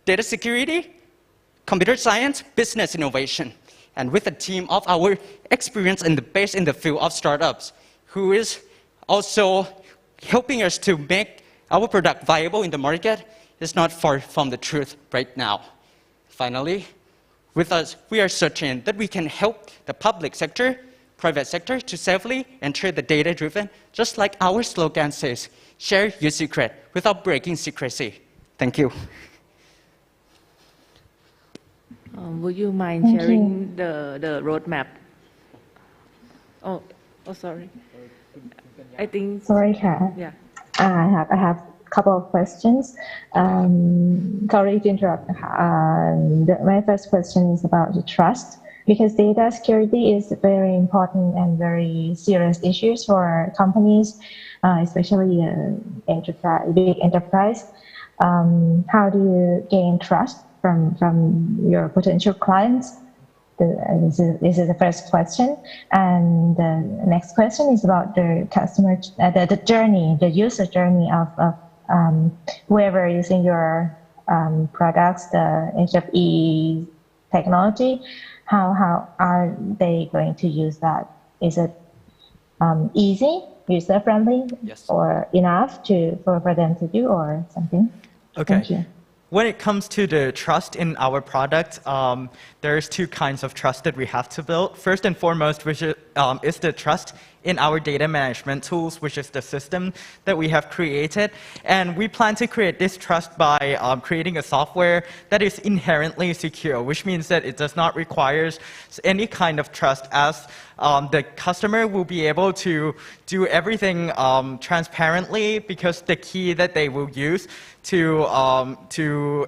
Speaker 13: data security, computer science, business innovation, and with a team of our experience based in the field of startups, who is also helping us to make our product viable in the market, is not far from the truth right now. Finally, with us, we are certain that we can help the public sector, private sector to safely enter the data-driven, just like our slogan says, share your secret without breaking secrecy. Thank you.
Speaker 2: Would you mind sharing the roadmap? Oh, sorry. I think.
Speaker 14: Sorry, Ka.
Speaker 2: Yeah.
Speaker 14: I have a couple of questions. Sorry to interrupt. My first question is about the trust, because data security is a very important and very serious issues for companies, especially big enterprise. How do you gain trust from your potential clients? This is the first question. And the next question is about the customer, the journey, the user journey of whoever using your products, the HFE technology. How are they going to use that? Is it easy, user-friendly,
Speaker 15: yes,
Speaker 14: or enough for them to do, or something?
Speaker 15: Okay.
Speaker 14: Thank you.
Speaker 15: When it comes to the trust in our product, there's 2 kinds of trust that we have to build. First and foremost, which is the trust in our data management tools, which is the system that we have created. And we plan to create this trust by creating a software that is inherently secure, which means that it does not require any kind of trust, as the customer will be able to do everything transparently, because the key that they will use to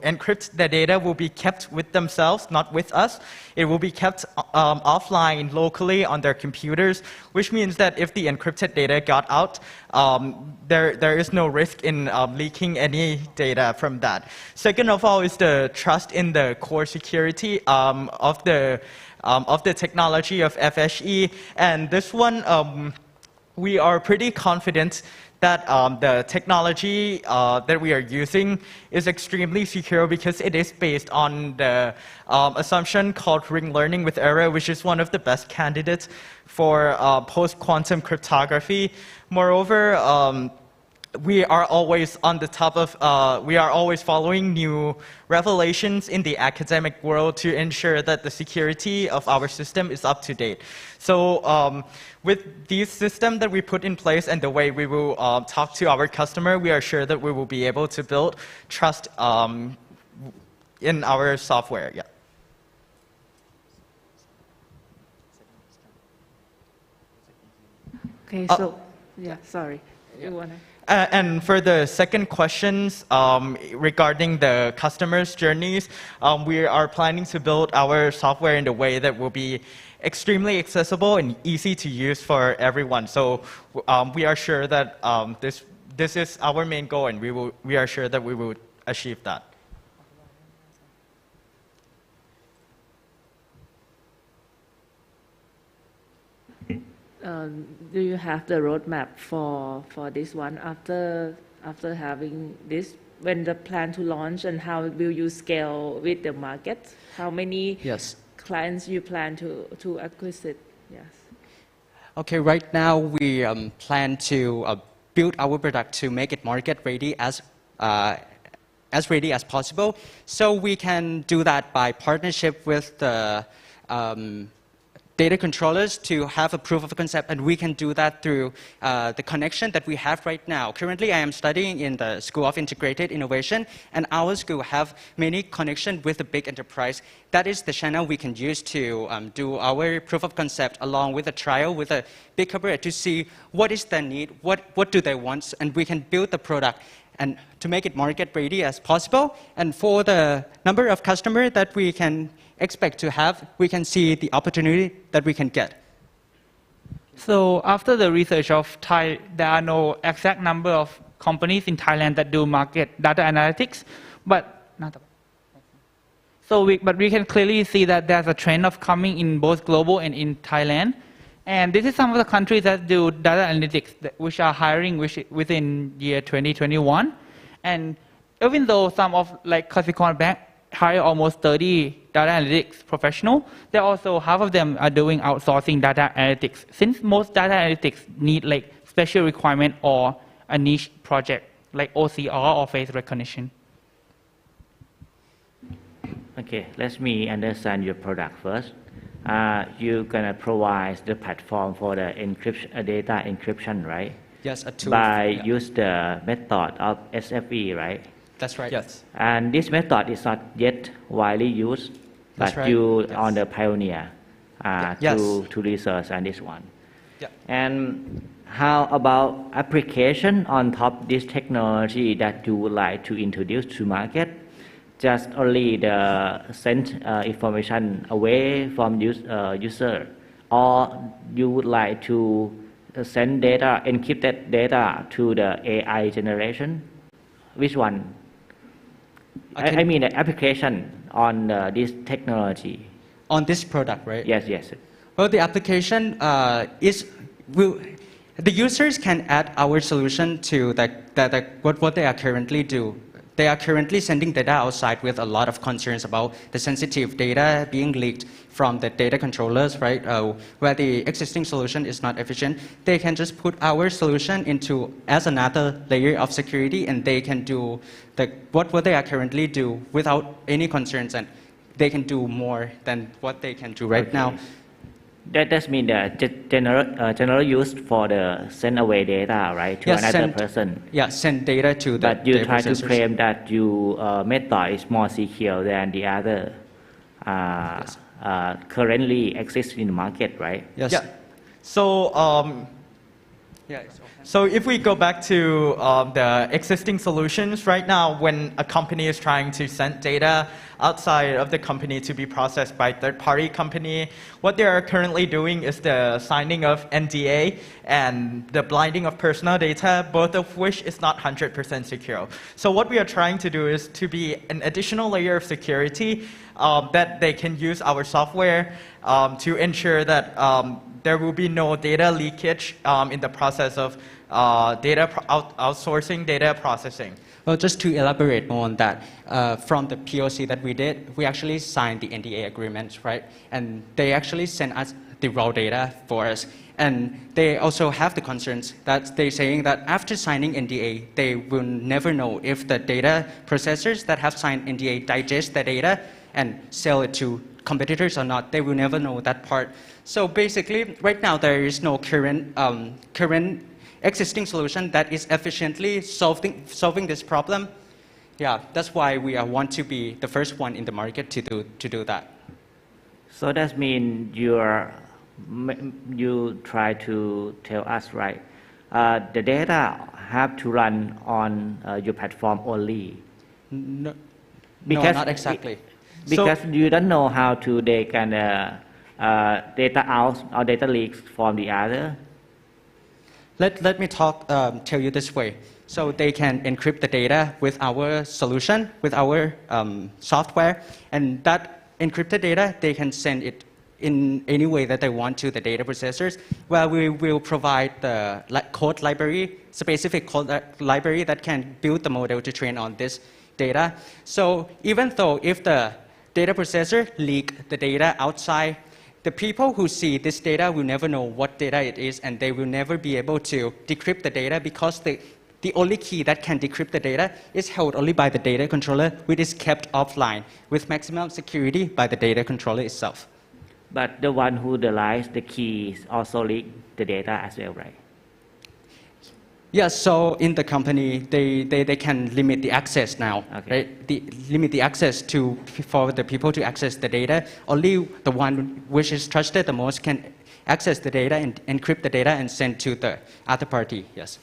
Speaker 15: encrypt the data will be kept with themselves, not with us. It will be kept offline locally on their computers, which means that if the encrypted data got out, there is no risk in leaking any data from that. Second of all is the trust in the core security of the technology of FHE. And this one, we are pretty confident that the technology that we are using is extremely secure, because it is based on the assumption called ring learning with error, which is one of the best candidates for post-quantum cryptography. Moreover, we are always on the top of, we are always following new revelations in the academic world to ensure that the security of our system is up to date. So with these systems that we put in place and the way we will talk to our customer, we are sure that we will be able to build trust in our software. Yeah.
Speaker 2: Okay, so, yeah, sorry. You wanna?
Speaker 15: And for the second questions regarding the customers' journeys, we are planning to build our software in a way that will be extremely accessible and easy to use for everyone. So we are sure that this is our main goal, and we are sure that we will achieve that.
Speaker 2: Do you have the roadmap for this one after having this? When the plan to launch, and how will you scale with the market? How many clients you plan to acquire? Yes.
Speaker 13: Okay, right now we plan to build our product to make it market ready as ready as possible. So we can do that by partnership with the data controllers to have a proof of concept, and we can do that through the connection that we have right now. Currently, I am studying in the School of Integrated Innovation, and our school have many connections with the big enterprise. That is the channel we can use to do our proof of concept along with a trial with a big corporate to see what is their need, what do they want, and we can build the product and to make it market ready as possible. And for the number of customers that we can expect to have, we can see the opportunity that we can get.
Speaker 16: So after the research of Thai, there are no exact number of companies in Thailand that do market data analytics, but we can clearly see that there's a trend of coming in both global and in Thailand. And this is some of the countries that do data analytics, which are hiring within year 2021. And even though some of like Kasikorn Bank hire almost 30 data analytics professionals, they also half of them are doing outsourcing data analytics, since most data analytics need like special requirement or a niche project like OCR or face recognition.
Speaker 6: Okay, let me understand your product first. You're gonna provide the platform for the data encryption, right?
Speaker 13: Yes, a tool.
Speaker 6: Use the method of SFE, right?
Speaker 13: That's right.
Speaker 6: Yes. And this method is not yet widely used, but you on the pioneer to research on this one.
Speaker 13: Yeah.
Speaker 6: And how about application on top of this technology that you would like to introduce to market? Just only the send information away from user, or you would like to send data, encrypted data to the AI generation? Which one? Okay. I mean the application on this technology.
Speaker 13: On this product, right?
Speaker 6: Yes, yes.
Speaker 13: Well, the application the users can add our solution to what they are currently do. They are currently sending data outside with a lot of concerns about the sensitive data being leaked from the data controllers, right? Where the existing solution is not efficient. They can just put our solution into as another layer of security, and they can do what they are currently do without any concerns, and they can do more than what they can do right now.
Speaker 6: That means the general use for the send away data, right, to another person.
Speaker 13: Yeah, send data to the.
Speaker 6: But you try to claim that your method is more secure than the other currently exist in the market, right?
Speaker 13: Yes.
Speaker 15: Yeah. So so if we go back to the existing solutions, right now when a company is trying to send data outside of the company to be processed by third-party company, what they are currently doing is the signing of NDA and the blinding of personal data, both of which is not 100% secure. So what we are trying to do is to be an additional layer of security that they can use our software to ensure that there will be no data leakage in the process of outsourcing data processing.
Speaker 13: Well, just to elaborate more on that, from the POC that we did, we actually signed the NDA agreements, right? And they actually sent us the raw data for us. And they also have the concerns that they're saying that after signing NDA, they will never know if the data processors that have signed NDA digest the data and sell it to competitors or not. They will never know that part. So basically, right now, there is no current existing solution that is efficiently solving this problem. Yeah, that's why we want to be the first one in the market to do that.
Speaker 6: So that means you try to tell us, right? The data have to run on your platform only.
Speaker 13: No,
Speaker 6: because
Speaker 13: not exactly.
Speaker 6: Because you don't know how to they can data out or data leaks from the other.
Speaker 13: Let me tell you this way. So they can encrypt the data with our solution, with our software, and that encrypted data, they can send it in any way that they want to the data processors, where we will provide the code library, specific code library that can build the model to train on this data. So even though if the data processor leak the data outside, the people who see this data will never know what data it is, and they will never be able to decrypt the data because the only key that can decrypt the data is held only by the data controller, which is kept offline with maximum security by the data controller itself.
Speaker 6: But the one who deletes the keys also leak the data as well, right?
Speaker 13: Yes, so in the company, they can limit the access now, right? Limit the access for the people to access the data. Only the one which is trusted the most can access the data and encrypt the data and send to the other party, yes.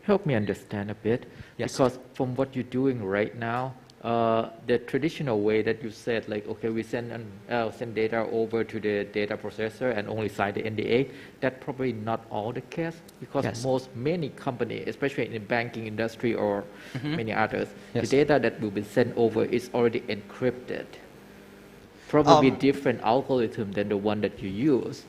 Speaker 5: Help me understand a bit,
Speaker 13: yes.
Speaker 5: Because from what you're doing right now, the traditional way that you said, like, okay, we send data over to the data processor and only sign the NDA, that's probably not all the case, because
Speaker 13: yes.
Speaker 5: many companies, especially in the banking industry or many others,
Speaker 13: yes.
Speaker 5: the data that will be sent over is already encrypted. Probably different algorithm than the one that you use.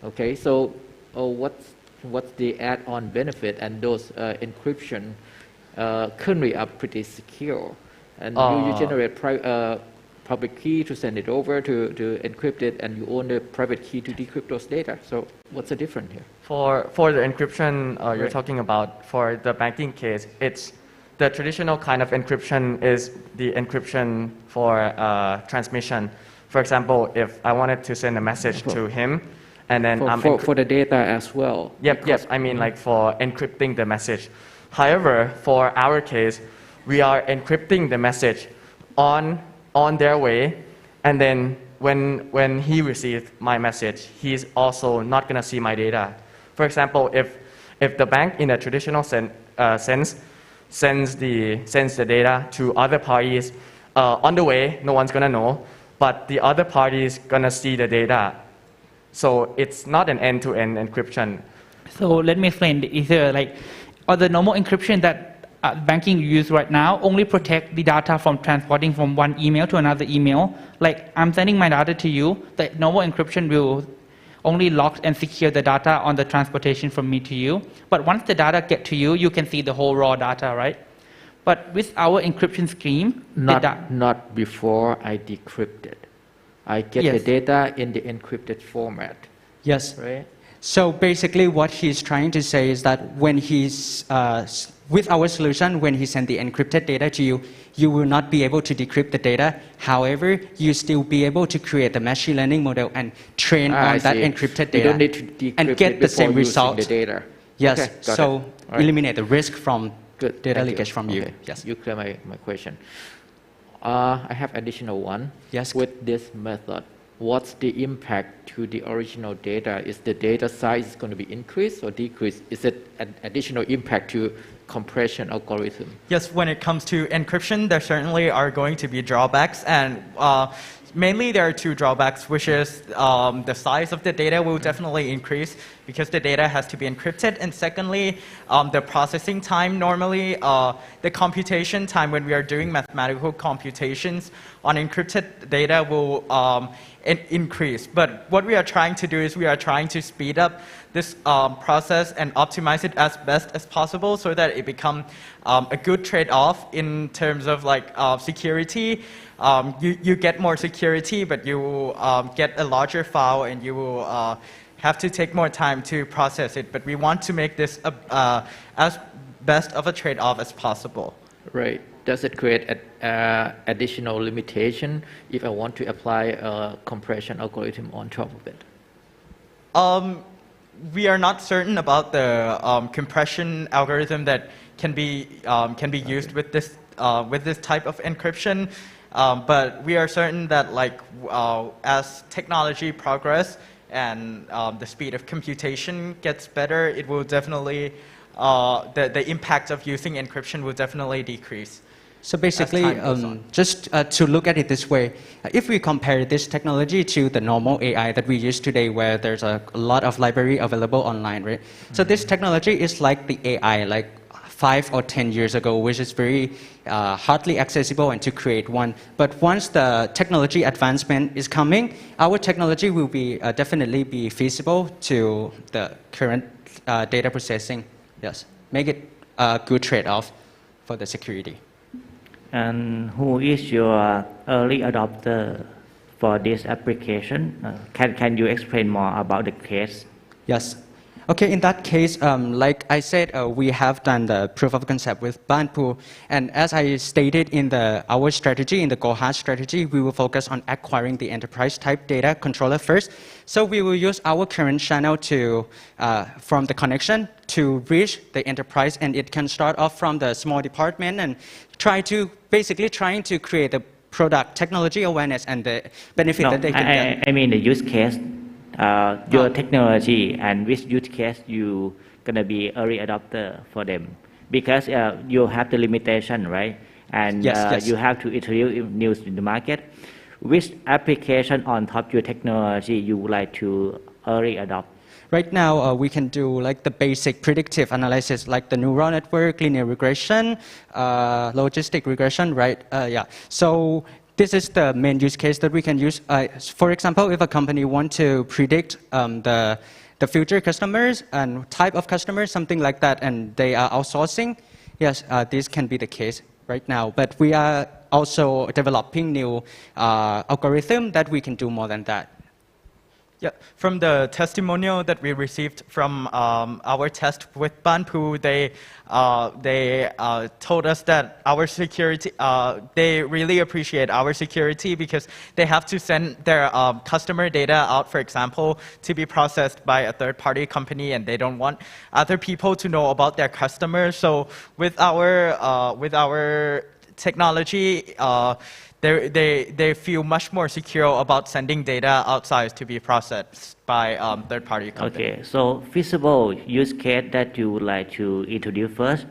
Speaker 5: Okay, so what's the add-on benefit? And those encryption currently are pretty secure, and you generate public key to send it over to encrypt it, and you own the private key to decrypt those data. So what's the difference here?
Speaker 17: For the encryption you're talking about, for the banking case, it's the traditional kind of encryption is the encryption for transmission. For example, if I wanted to send a message to him, and then
Speaker 5: for the data as well.
Speaker 17: Yep. I mean, like for encrypting the message. However, for our case, we are encrypting the message on their way, and then when he receives my message, he's also not going to see my data. For example, if the bank in a traditional sense sends the data to other parties on the way, no one's going to know, but the other party is going to see the data. So it's not an end-to-end encryption.
Speaker 16: So let me explain easier. Like, the normal encryption that banking use right now only protect the data from transporting from one email to another email. Like, I'm sending my data to you. The normal encryption will only lock and secure the data on the transportation from me to you. But once the data get to you, you can see the whole raw data, right? But with our encryption scheme,
Speaker 5: not before I decrypt it. I get the data in the encrypted format.
Speaker 13: Yes.
Speaker 5: Right?
Speaker 13: So basically what he's trying to say is that when he's, with our solution, when he sends the encrypted data to you, you will not be able to decrypt the data. However, you still be able to create the machine learning model and train on that encrypted data.
Speaker 5: You don't need to decrypt
Speaker 13: and get the same result.
Speaker 5: The data.
Speaker 13: Yes,
Speaker 5: okay,
Speaker 13: so eliminate the risk from data leakage from you.
Speaker 5: Okay.
Speaker 13: Yes.
Speaker 5: You clear my question. I have additional one.
Speaker 13: Yes.
Speaker 5: With this method, what's the impact to the original data? Is the data size going to be increased or decreased? Is it an additional impact to compression algorithm?
Speaker 15: Yes, when it comes to encryption, there certainly are going to be drawbacks, and mainly there are two drawbacks, which is the size of the data will definitely increase because the data has to be encrypted, and secondly, the processing time normally, the computation time when we are doing mathematical computations on encrypted data will increase. But what we are trying to do is we are trying to speed up this process and optimize it as best as possible so that it becomes a good trade-off in terms of like security. You get more security, but you will get a larger file and you will have to take more time to process it. But we want to make this as best of a trade-off as possible.
Speaker 5: Right. Does it create additional limitation if I want to apply a compression algorithm on top of it?
Speaker 15: We are not certain about the compression algorithm that can be used with this type of encryption, but we are certain that like as technology progress and the speed of computation gets better, it will definitely the impact of using encryption will definitely decrease.
Speaker 13: So basically, just to look at it this way, if we compare this technology to the normal AI that we use today, where there's a lot of library available online, right? So this technology is like the AI, like 5 or 10 years ago, which is very hardly accessible and to create one. But once the technology advancement is coming, our technology will be definitely be feasible to the current data processing. Yes, make it a good trade-off for the security.
Speaker 6: And who is your early adopter for this application? Can you explain more about the case?
Speaker 13: Yes. Okay, in that case, like I said, we have done the proof of concept with Banpu. And as I stated in our strategy, in the Go-Hard strategy, we will focus on acquiring the enterprise type data controller first. So we will use our current channel to, from the connection to reach the enterprise. And it can start off from the small department and basically trying to create the product technology awareness and the benefit that they can get.
Speaker 6: I mean the use case. Your technology and which use case you gonna be early adopter for them, because you have the limitation, right? And
Speaker 13: yes.
Speaker 6: You have to introduce news in the market. Which application on top your technology you would like to early adopt?
Speaker 13: Right now, we can do like the basic predictive analysis, like the neural network, linear regression, logistic regression, right? Yeah. So this is the main use case that we can use. For example, if a company wants to predict the future customers and type of customers, something like that, and they are outsourcing, yes, this can be the case right now. But we are also developing new algorithm that we can do more than that.
Speaker 15: Yeah, from the testimonial that we received from our test with Banpu, they told us that our security, they really appreciate our security because they have to send their customer data out, for example, to be processed by a third-party company, and they don't want other people to know about their customers. So with our technology, they feel much more secure about sending data outside to be processed by third-party companies.
Speaker 6: Okay, so feasible use case that you would like to introduce first,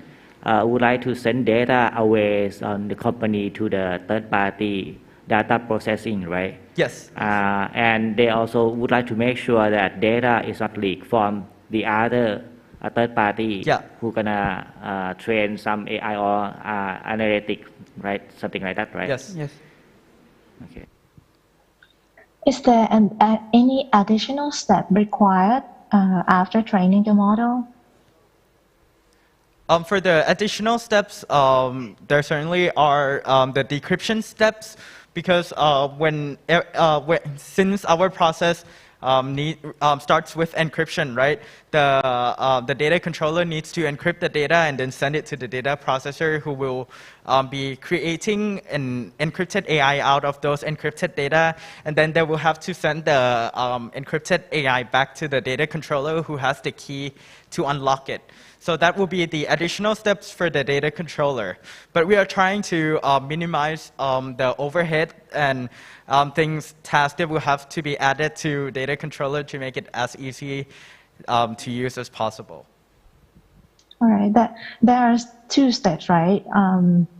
Speaker 6: would like to send data away on the company to the third-party data processing, right?
Speaker 15: Yes.
Speaker 6: And they also would like to make sure that data is not leaked from the other third party who gonna train some AI or analytics, right? Something like that, right?
Speaker 15: Yes. Yes.
Speaker 6: Okay.
Speaker 14: Is there any additional step required after training the model?
Speaker 15: For the additional steps, there certainly are the decryption steps, because since our process starts with encryption, right? The data controller needs to encrypt the data and then send it to the data processor, who will be creating an encrypted AI out of those encrypted data, and then they will have to send the encrypted AI back to the data controller, who has the key to unlock it. So that will be the additional steps for the data controller. But we are trying to minimize the overhead and tasks that will have to be added to data controller to make it as easy to use as possible.
Speaker 14: All right. There are two steps, right?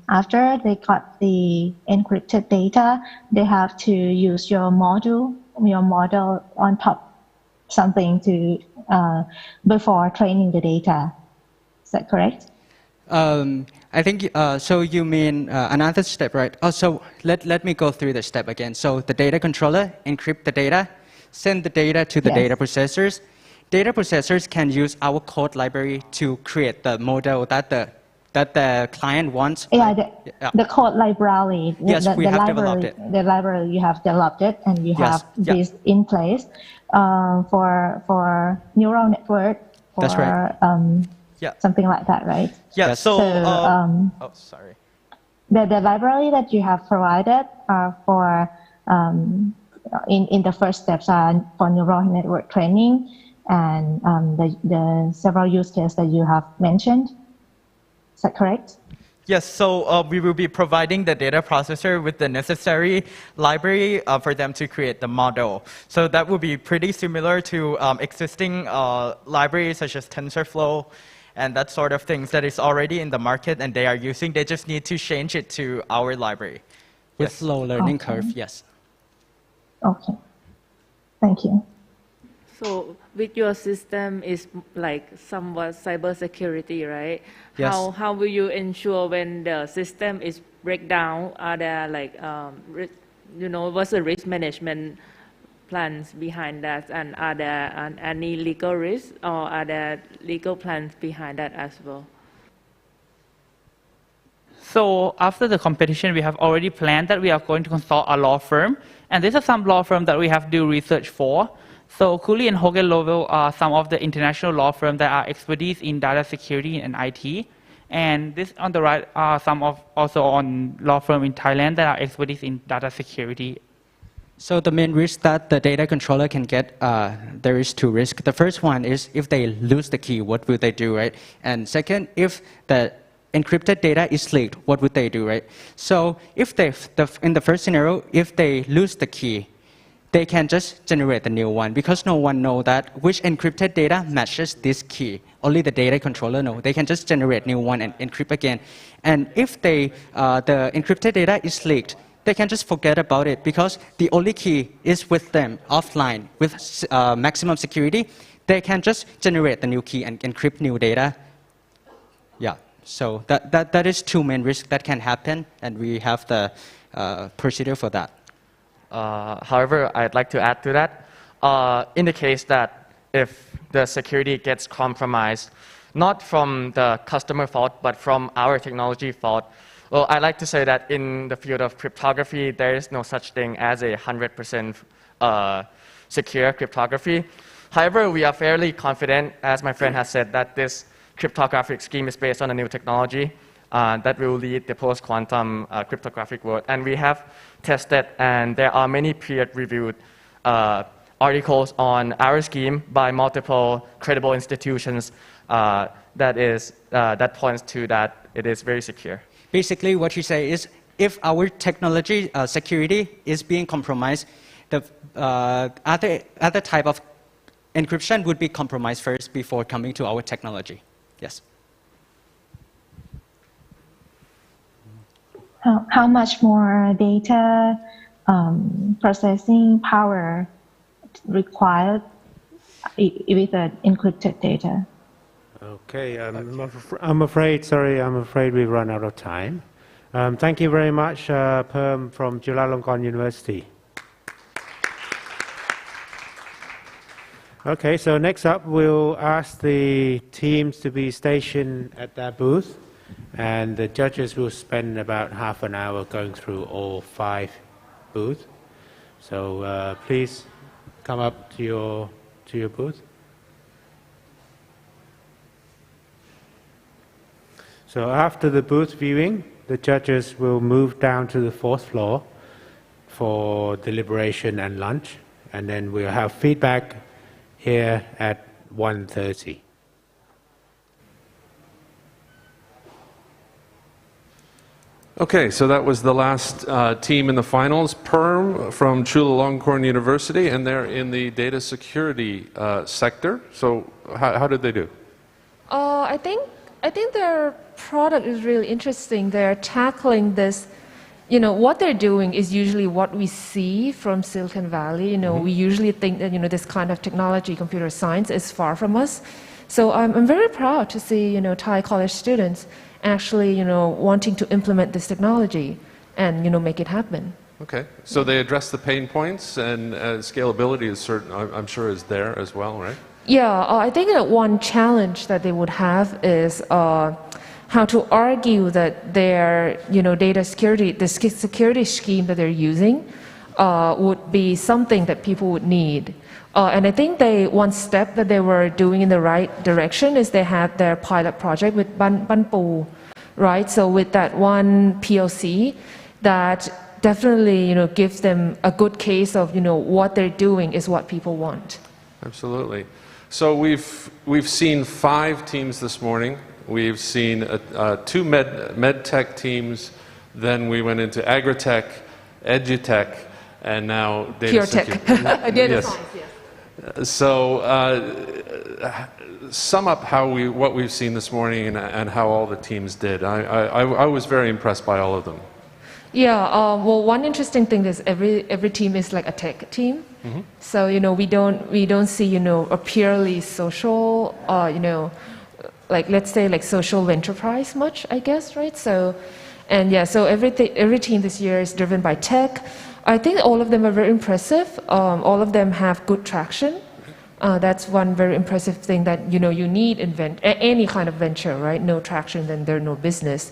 Speaker 14: After they got the encrypted data, they have to use your model on top something to before training the data. Is that correct?
Speaker 13: I think, so you mean another step, right? Oh, so let me go through the step again. So the data controller encrypt the data, send the data to the data processors. Data processors can use our code library to create the model that the client wants.
Speaker 14: Yeah, the code library.
Speaker 13: Yes, we have developed it.
Speaker 14: The library, you have developed it, and you have this in place for neural network.
Speaker 13: That's right.
Speaker 14: Something like that, right?
Speaker 15: Yeah. So, oh, sorry.
Speaker 14: The library that you have provided are for in the first steps are for neural network training and the several use cases that you have mentioned. Is that correct?
Speaker 15: Yes, so we will be providing the data processor with the necessary library for them to create the model. So that will be pretty similar to existing libraries such as TensorFlow and that sort of things that is already in the market and they are using. They just need to change it to our library.
Speaker 13: With low learning curve, yes.
Speaker 14: Okay. Thank you.
Speaker 2: So with your system is like somewhat cybersecurity, right?
Speaker 13: Yes.
Speaker 2: How will you ensure when the system is break down? Are there like, what's the risk management plans behind that? And are there any legal risks or are there legal plans behind that as well?
Speaker 16: So after the competition, we have already planned that we are going to consult a law firm. And these are some law firms that we have do research for. So Cooley and Hogan Lovells are some of the international law firms that are expertise in data security and IT. And this on the right are some of also on law firm in Thailand that are expertise in data security.
Speaker 13: So the main risk that the data controller can get, there is two risks. The first one is if they lose the key, what will they do, right? And second, if the encrypted data is leaked, what would they do, right? So if in the first scenario, if they lose the key, they can just generate a new one because no one knows that which encrypted data matches this key. Only the data controller knows. They can just generate new one and encrypt again. And if the encrypted data is leaked, they can just forget about it because the only key is with them offline with maximum security. They can just generate the new key and encrypt new data. Yeah. So that is two main risks that can happen, and we have the procedure for that.
Speaker 17: However, I'd like to add to that. In the case that if the security gets compromised, not from the customer fault, but from our technology fault, well, I like to say that in the field of cryptography, there is no such thing as a 100% secure cryptography. However, we are fairly confident, as my friend has said, that this cryptographic scheme is based on a new technology that will lead the post-quantum cryptographic world. And we have tested, and there are many peer-reviewed articles on our scheme by multiple credible institutions that points to that it is very secure.
Speaker 13: Basically, what you say is, if our technology security is being compromised, the other type of encryption would be compromised first before coming to our technology. Yes.
Speaker 14: How much more data processing power required with the encrypted data?
Speaker 7: Okay, I'm afraid we've run out of time. Thank you very much, Perm from Chulalongkorn University. Okay, so next up we'll ask the teams to be stationed at their booth, and the judges will spend about half an hour going through all 5 booths. So please come up to your booth. So after the booth viewing, the judges will move down to the 4th floor for deliberation and lunch, and then we'll have feedback here at 1:30.
Speaker 8: Okay, so that was the last team in the finals. Perm from Chulalongkorn University, and they're in the data security sector. So how did they do?
Speaker 9: I think I think their product is really interesting. They're tackling this, you know, what they're doing is usually what we see from Silicon Valley. You know, we usually think that, you know, this kind of technology, computer science is far from us. So I'm very proud to see, you know, Thai college students actually, you know, wanting to implement this technology and, you know, make it happen.
Speaker 8: Okay, so they address the pain points, and scalability is certain, I'm sure, is there as well, right?
Speaker 9: Yeah, I think that one challenge that they would have is how to argue that their, you know, data security, the security scheme that they're using would be something that people would need. And I think one step that they were doing in the right direction is they had their pilot project with Banpu, right? So with that one POC, that definitely, you know, gives them a good case of, you know, what they're doing is what people want.
Speaker 8: Absolutely. So we've seen 5 teams this morning. We've seen 2 med tech teams. Then we went into agritech, edutech, and now data
Speaker 9: Pure tech. Data
Speaker 8: yes.
Speaker 9: science, yes.
Speaker 8: So sum up what we've seen this morning and how all the teams did. I was very impressed by all of them.
Speaker 9: Yeah, well, one interesting thing is every team is like a tech team. So, you know, we don't see, you know, a purely social, you know, like let's say like social enterprise much, I guess, right? So, and yeah, so every team this year is driven by tech. I think all of them are very impressive. All of them have good traction. That's one very impressive thing that, you know, you need in any kind of venture, right? No traction, then there's no business.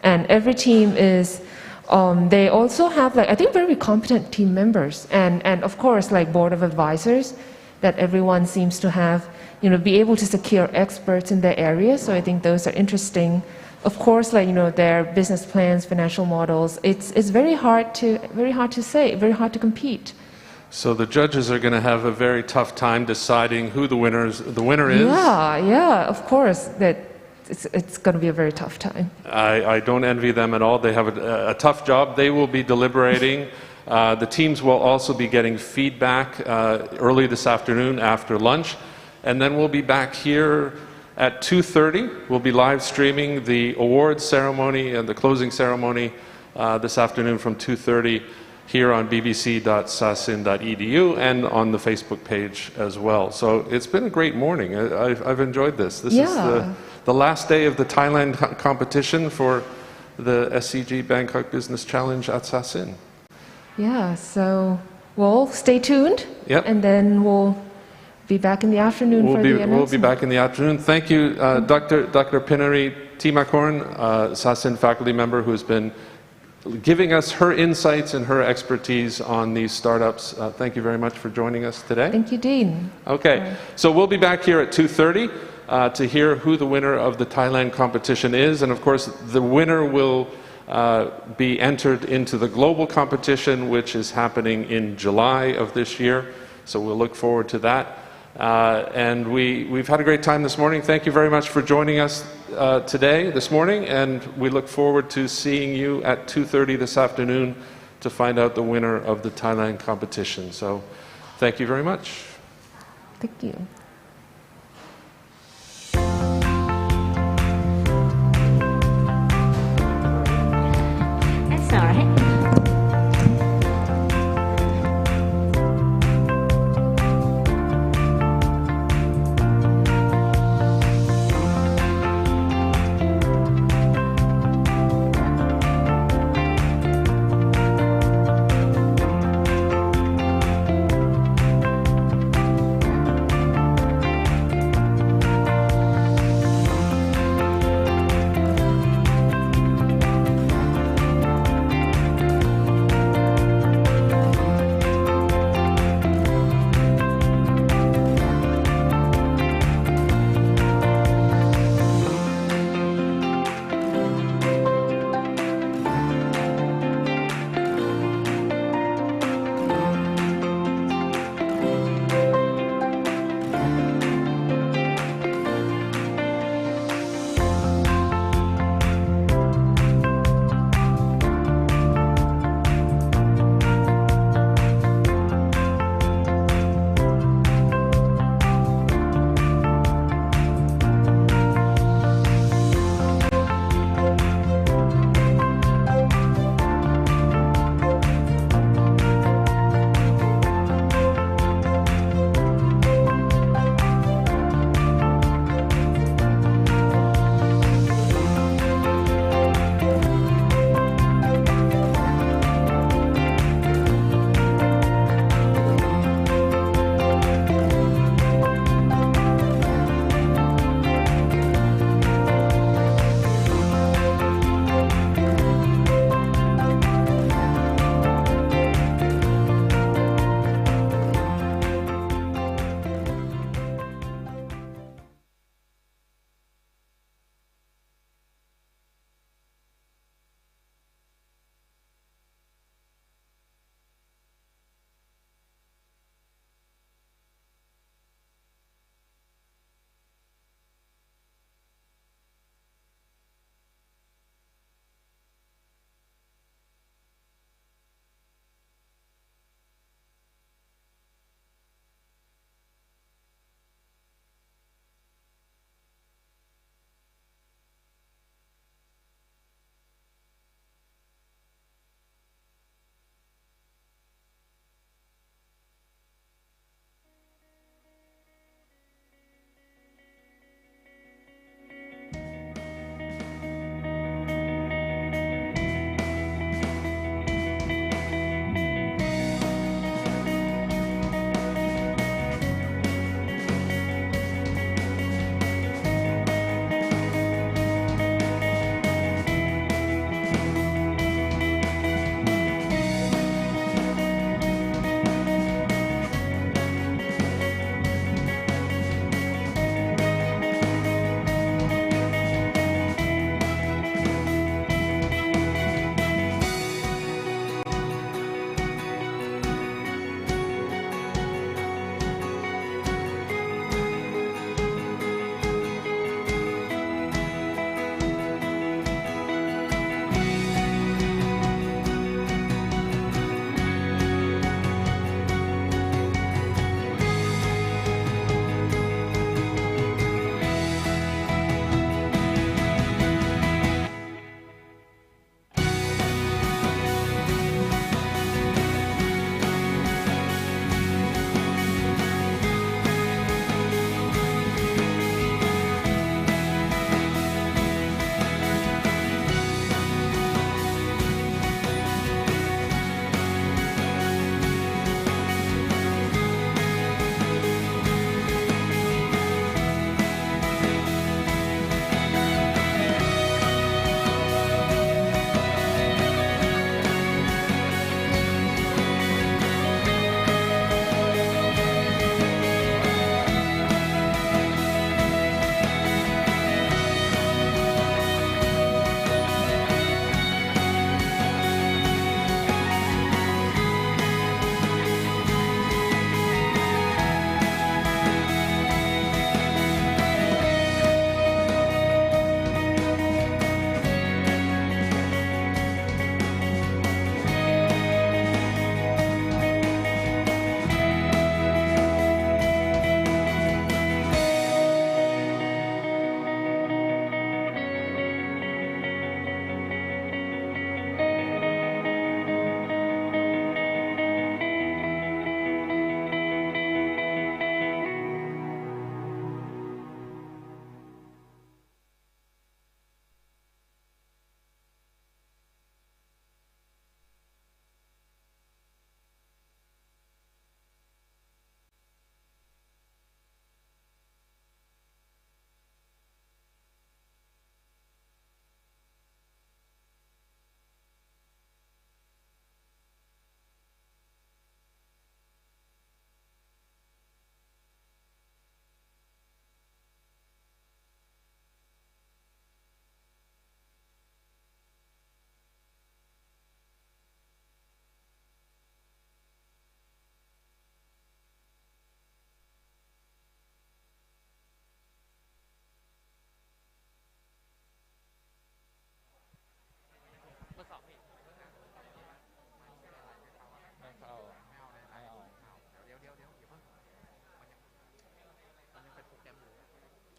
Speaker 9: And every team is, they also have, like, I think very competent team members and of course, like board of advisors that everyone seems to have, you know, be able to secure experts in their area. So I think those are interesting. Of course, like, you know, their business plans, financial models, it's very hard to say, very hard to compete.
Speaker 8: So the judges are going to have a very tough time deciding who the winner is.
Speaker 9: Yeah, of course. It's going to be a very tough time.
Speaker 8: I don't envy them at all. They have a tough job. They will be deliberating. The teams will also be getting feedback early this afternoon after lunch. And then we'll be back here at 2:30. We'll be live streaming the awards ceremony and the closing ceremony this afternoon from 2:30 here on bbc.sasin.edu and on the Facebook page as well. So it's been a great morning. I've enjoyed this. This is the last day of the Thailand competition for the SCG Bangkok Business Challenge at Sasin.
Speaker 9: Yeah, so we'll stay tuned.
Speaker 8: Yep.
Speaker 9: And then we'll be back in the afternoon for the announcement.
Speaker 8: We'll be back in the afternoon. Thank you, Dr. Pinari Timakorn, Sasin faculty member who's been giving us her insights and her expertise on these startups. Thank you very much for joining us today.
Speaker 9: Thank you, Dean.
Speaker 8: Okay, so we'll be back here at 2:30 to hear who the winner of the Thailand competition is. And of course, the winner will be entered into the global competition, which is happening in July of this year. So we'll look forward to that. And we've had a great time this morning. Thank you very much for joining us this morning, and we look forward to seeing you at 2:30 this afternoon to find out the winner of the Thailand competition. So thank you very much.
Speaker 9: Thank you.
Speaker 10: That's all right.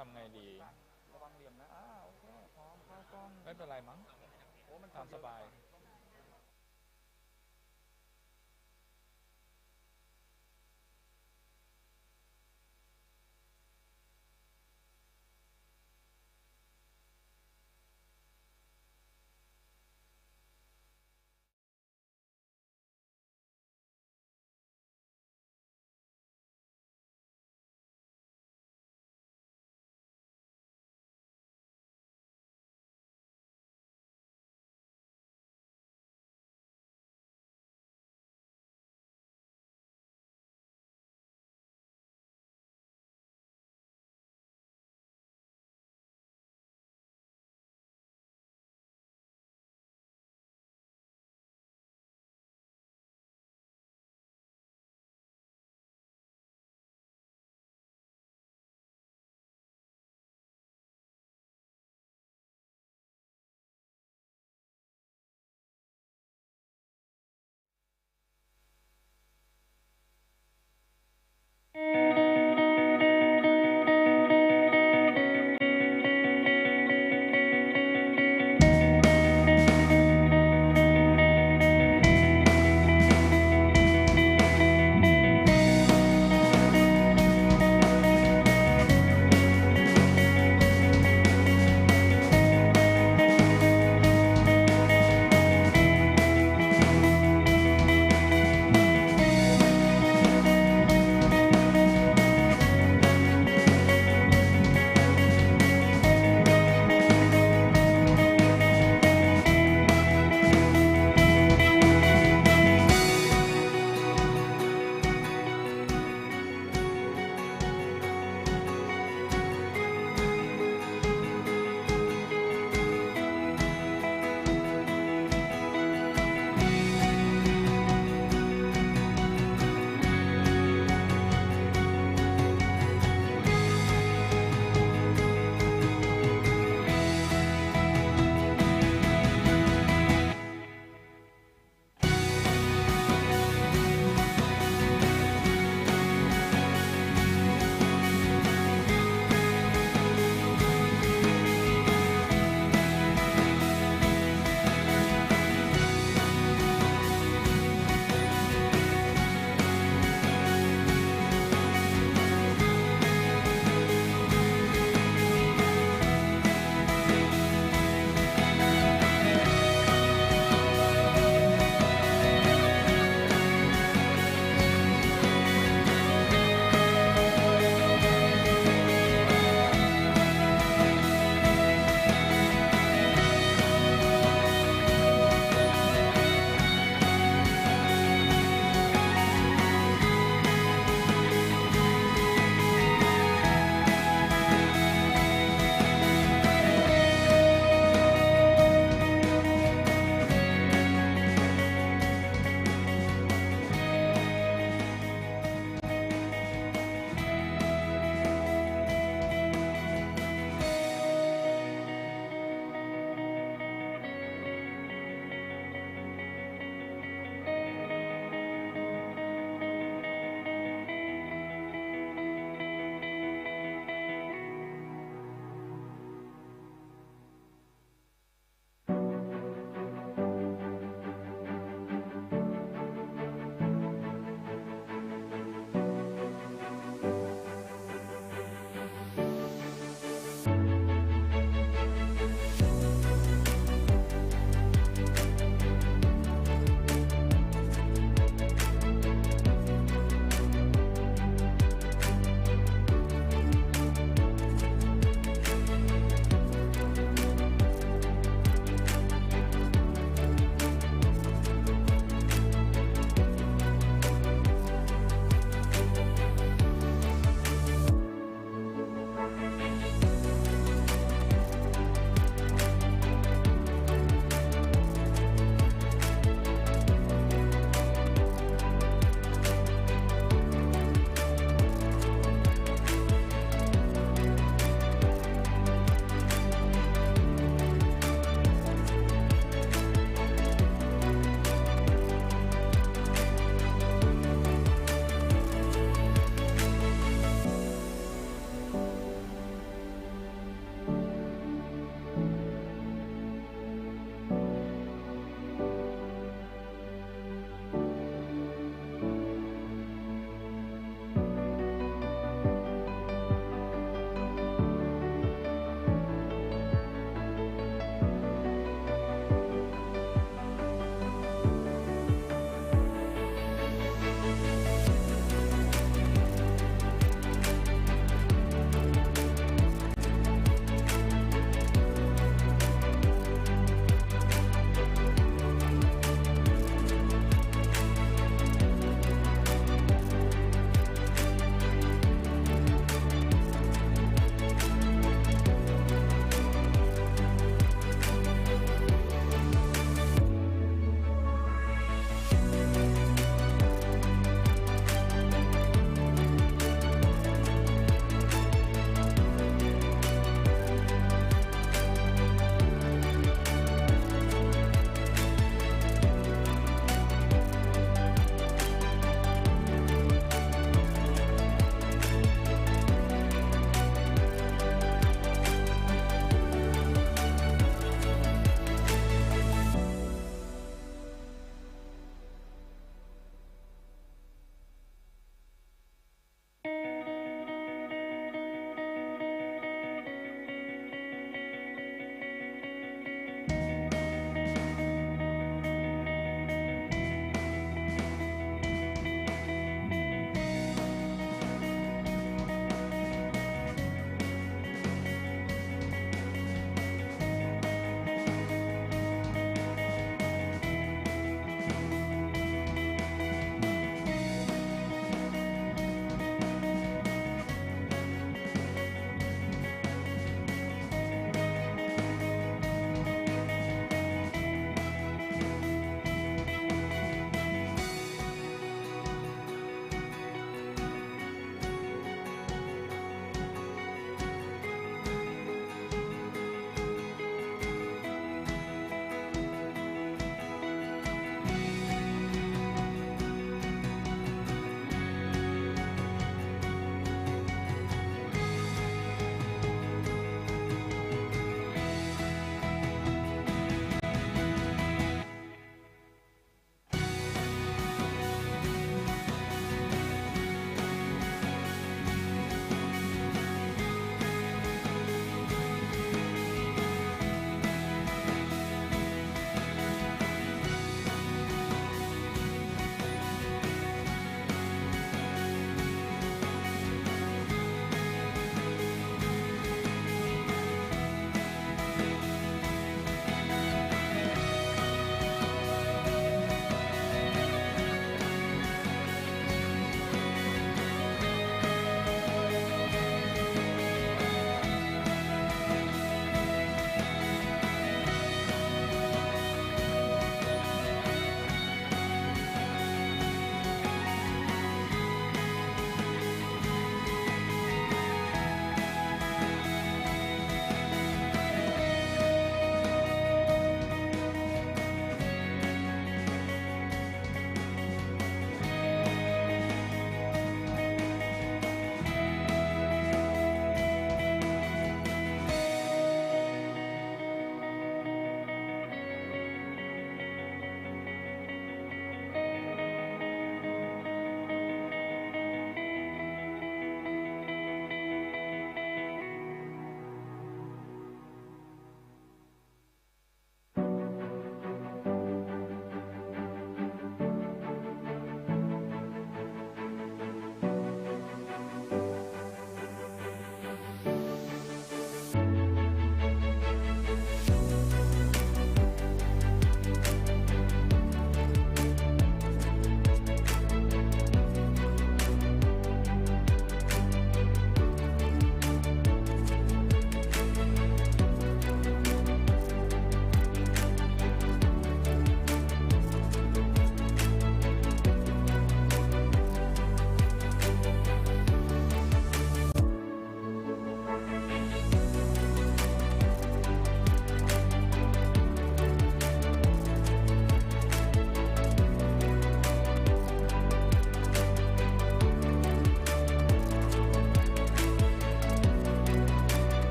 Speaker 18: ทำไงดีระวังเหลี่ยมนะโอเคพร้อมเข้ากล้องไม่เป็นไรมั้งโอ้มันตามสบาย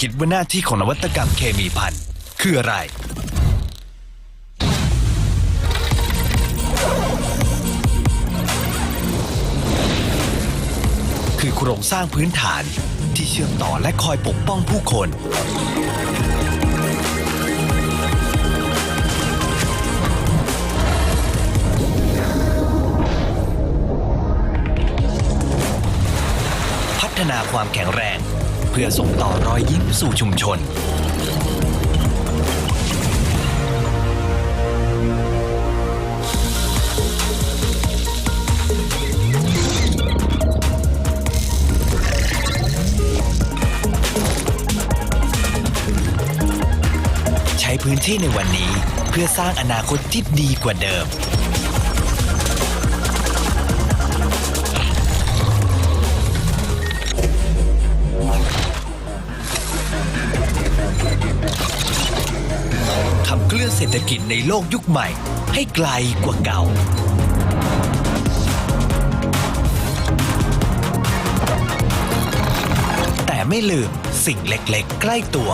Speaker 19: คิดว่าหน้าที่ของนวัตกรรมเคมีภัณฑ์คืออะไรคือโครงสร้างพื้นฐานที่เชื่อมต่อและคอยปกป้องผู้คนพัฒนาความแข็งแรงเพื่อส่งต่อรอยยิ้มสู่ชุมชนใช้พื้นที่ในวันนี้เพื่อสร้างอนาคตที่ดีกว่าเดิมขับเคลื่อนเศรษฐกิจในโลกยุคใหม่ให้ไกลกว่าเก่าแต่ไม่ลืมสิ่งเล็กๆใกล้ตัว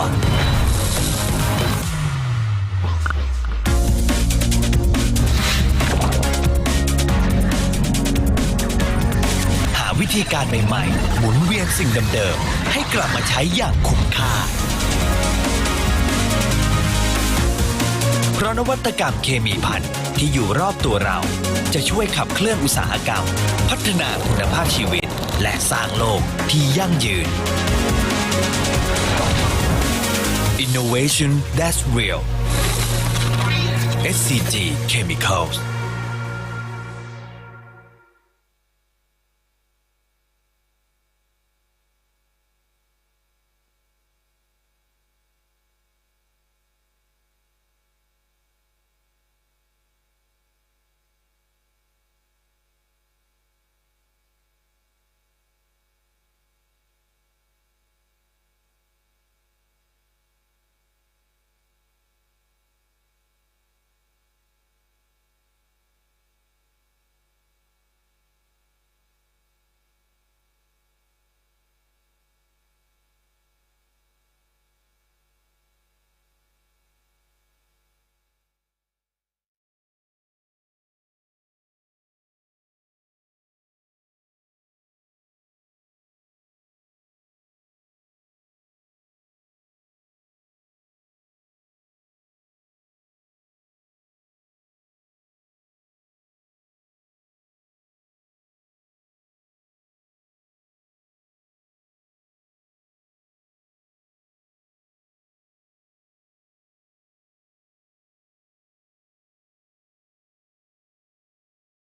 Speaker 19: วิธีการใหม่ๆหมุนเวียนสิ่งเดิมๆให้กลับมาใช้อย่างคุ้มค่าเพราะนวัตกรรมเคมีภัณฑ์ที่อยู่รอบตัวเราจะช่วยขับเคลื่อนอุตสาหกรรมพัฒนาคุณภาพชีวิตและสร้างโลกที่ยั่งยืน Innovation that's real SCG Chemicals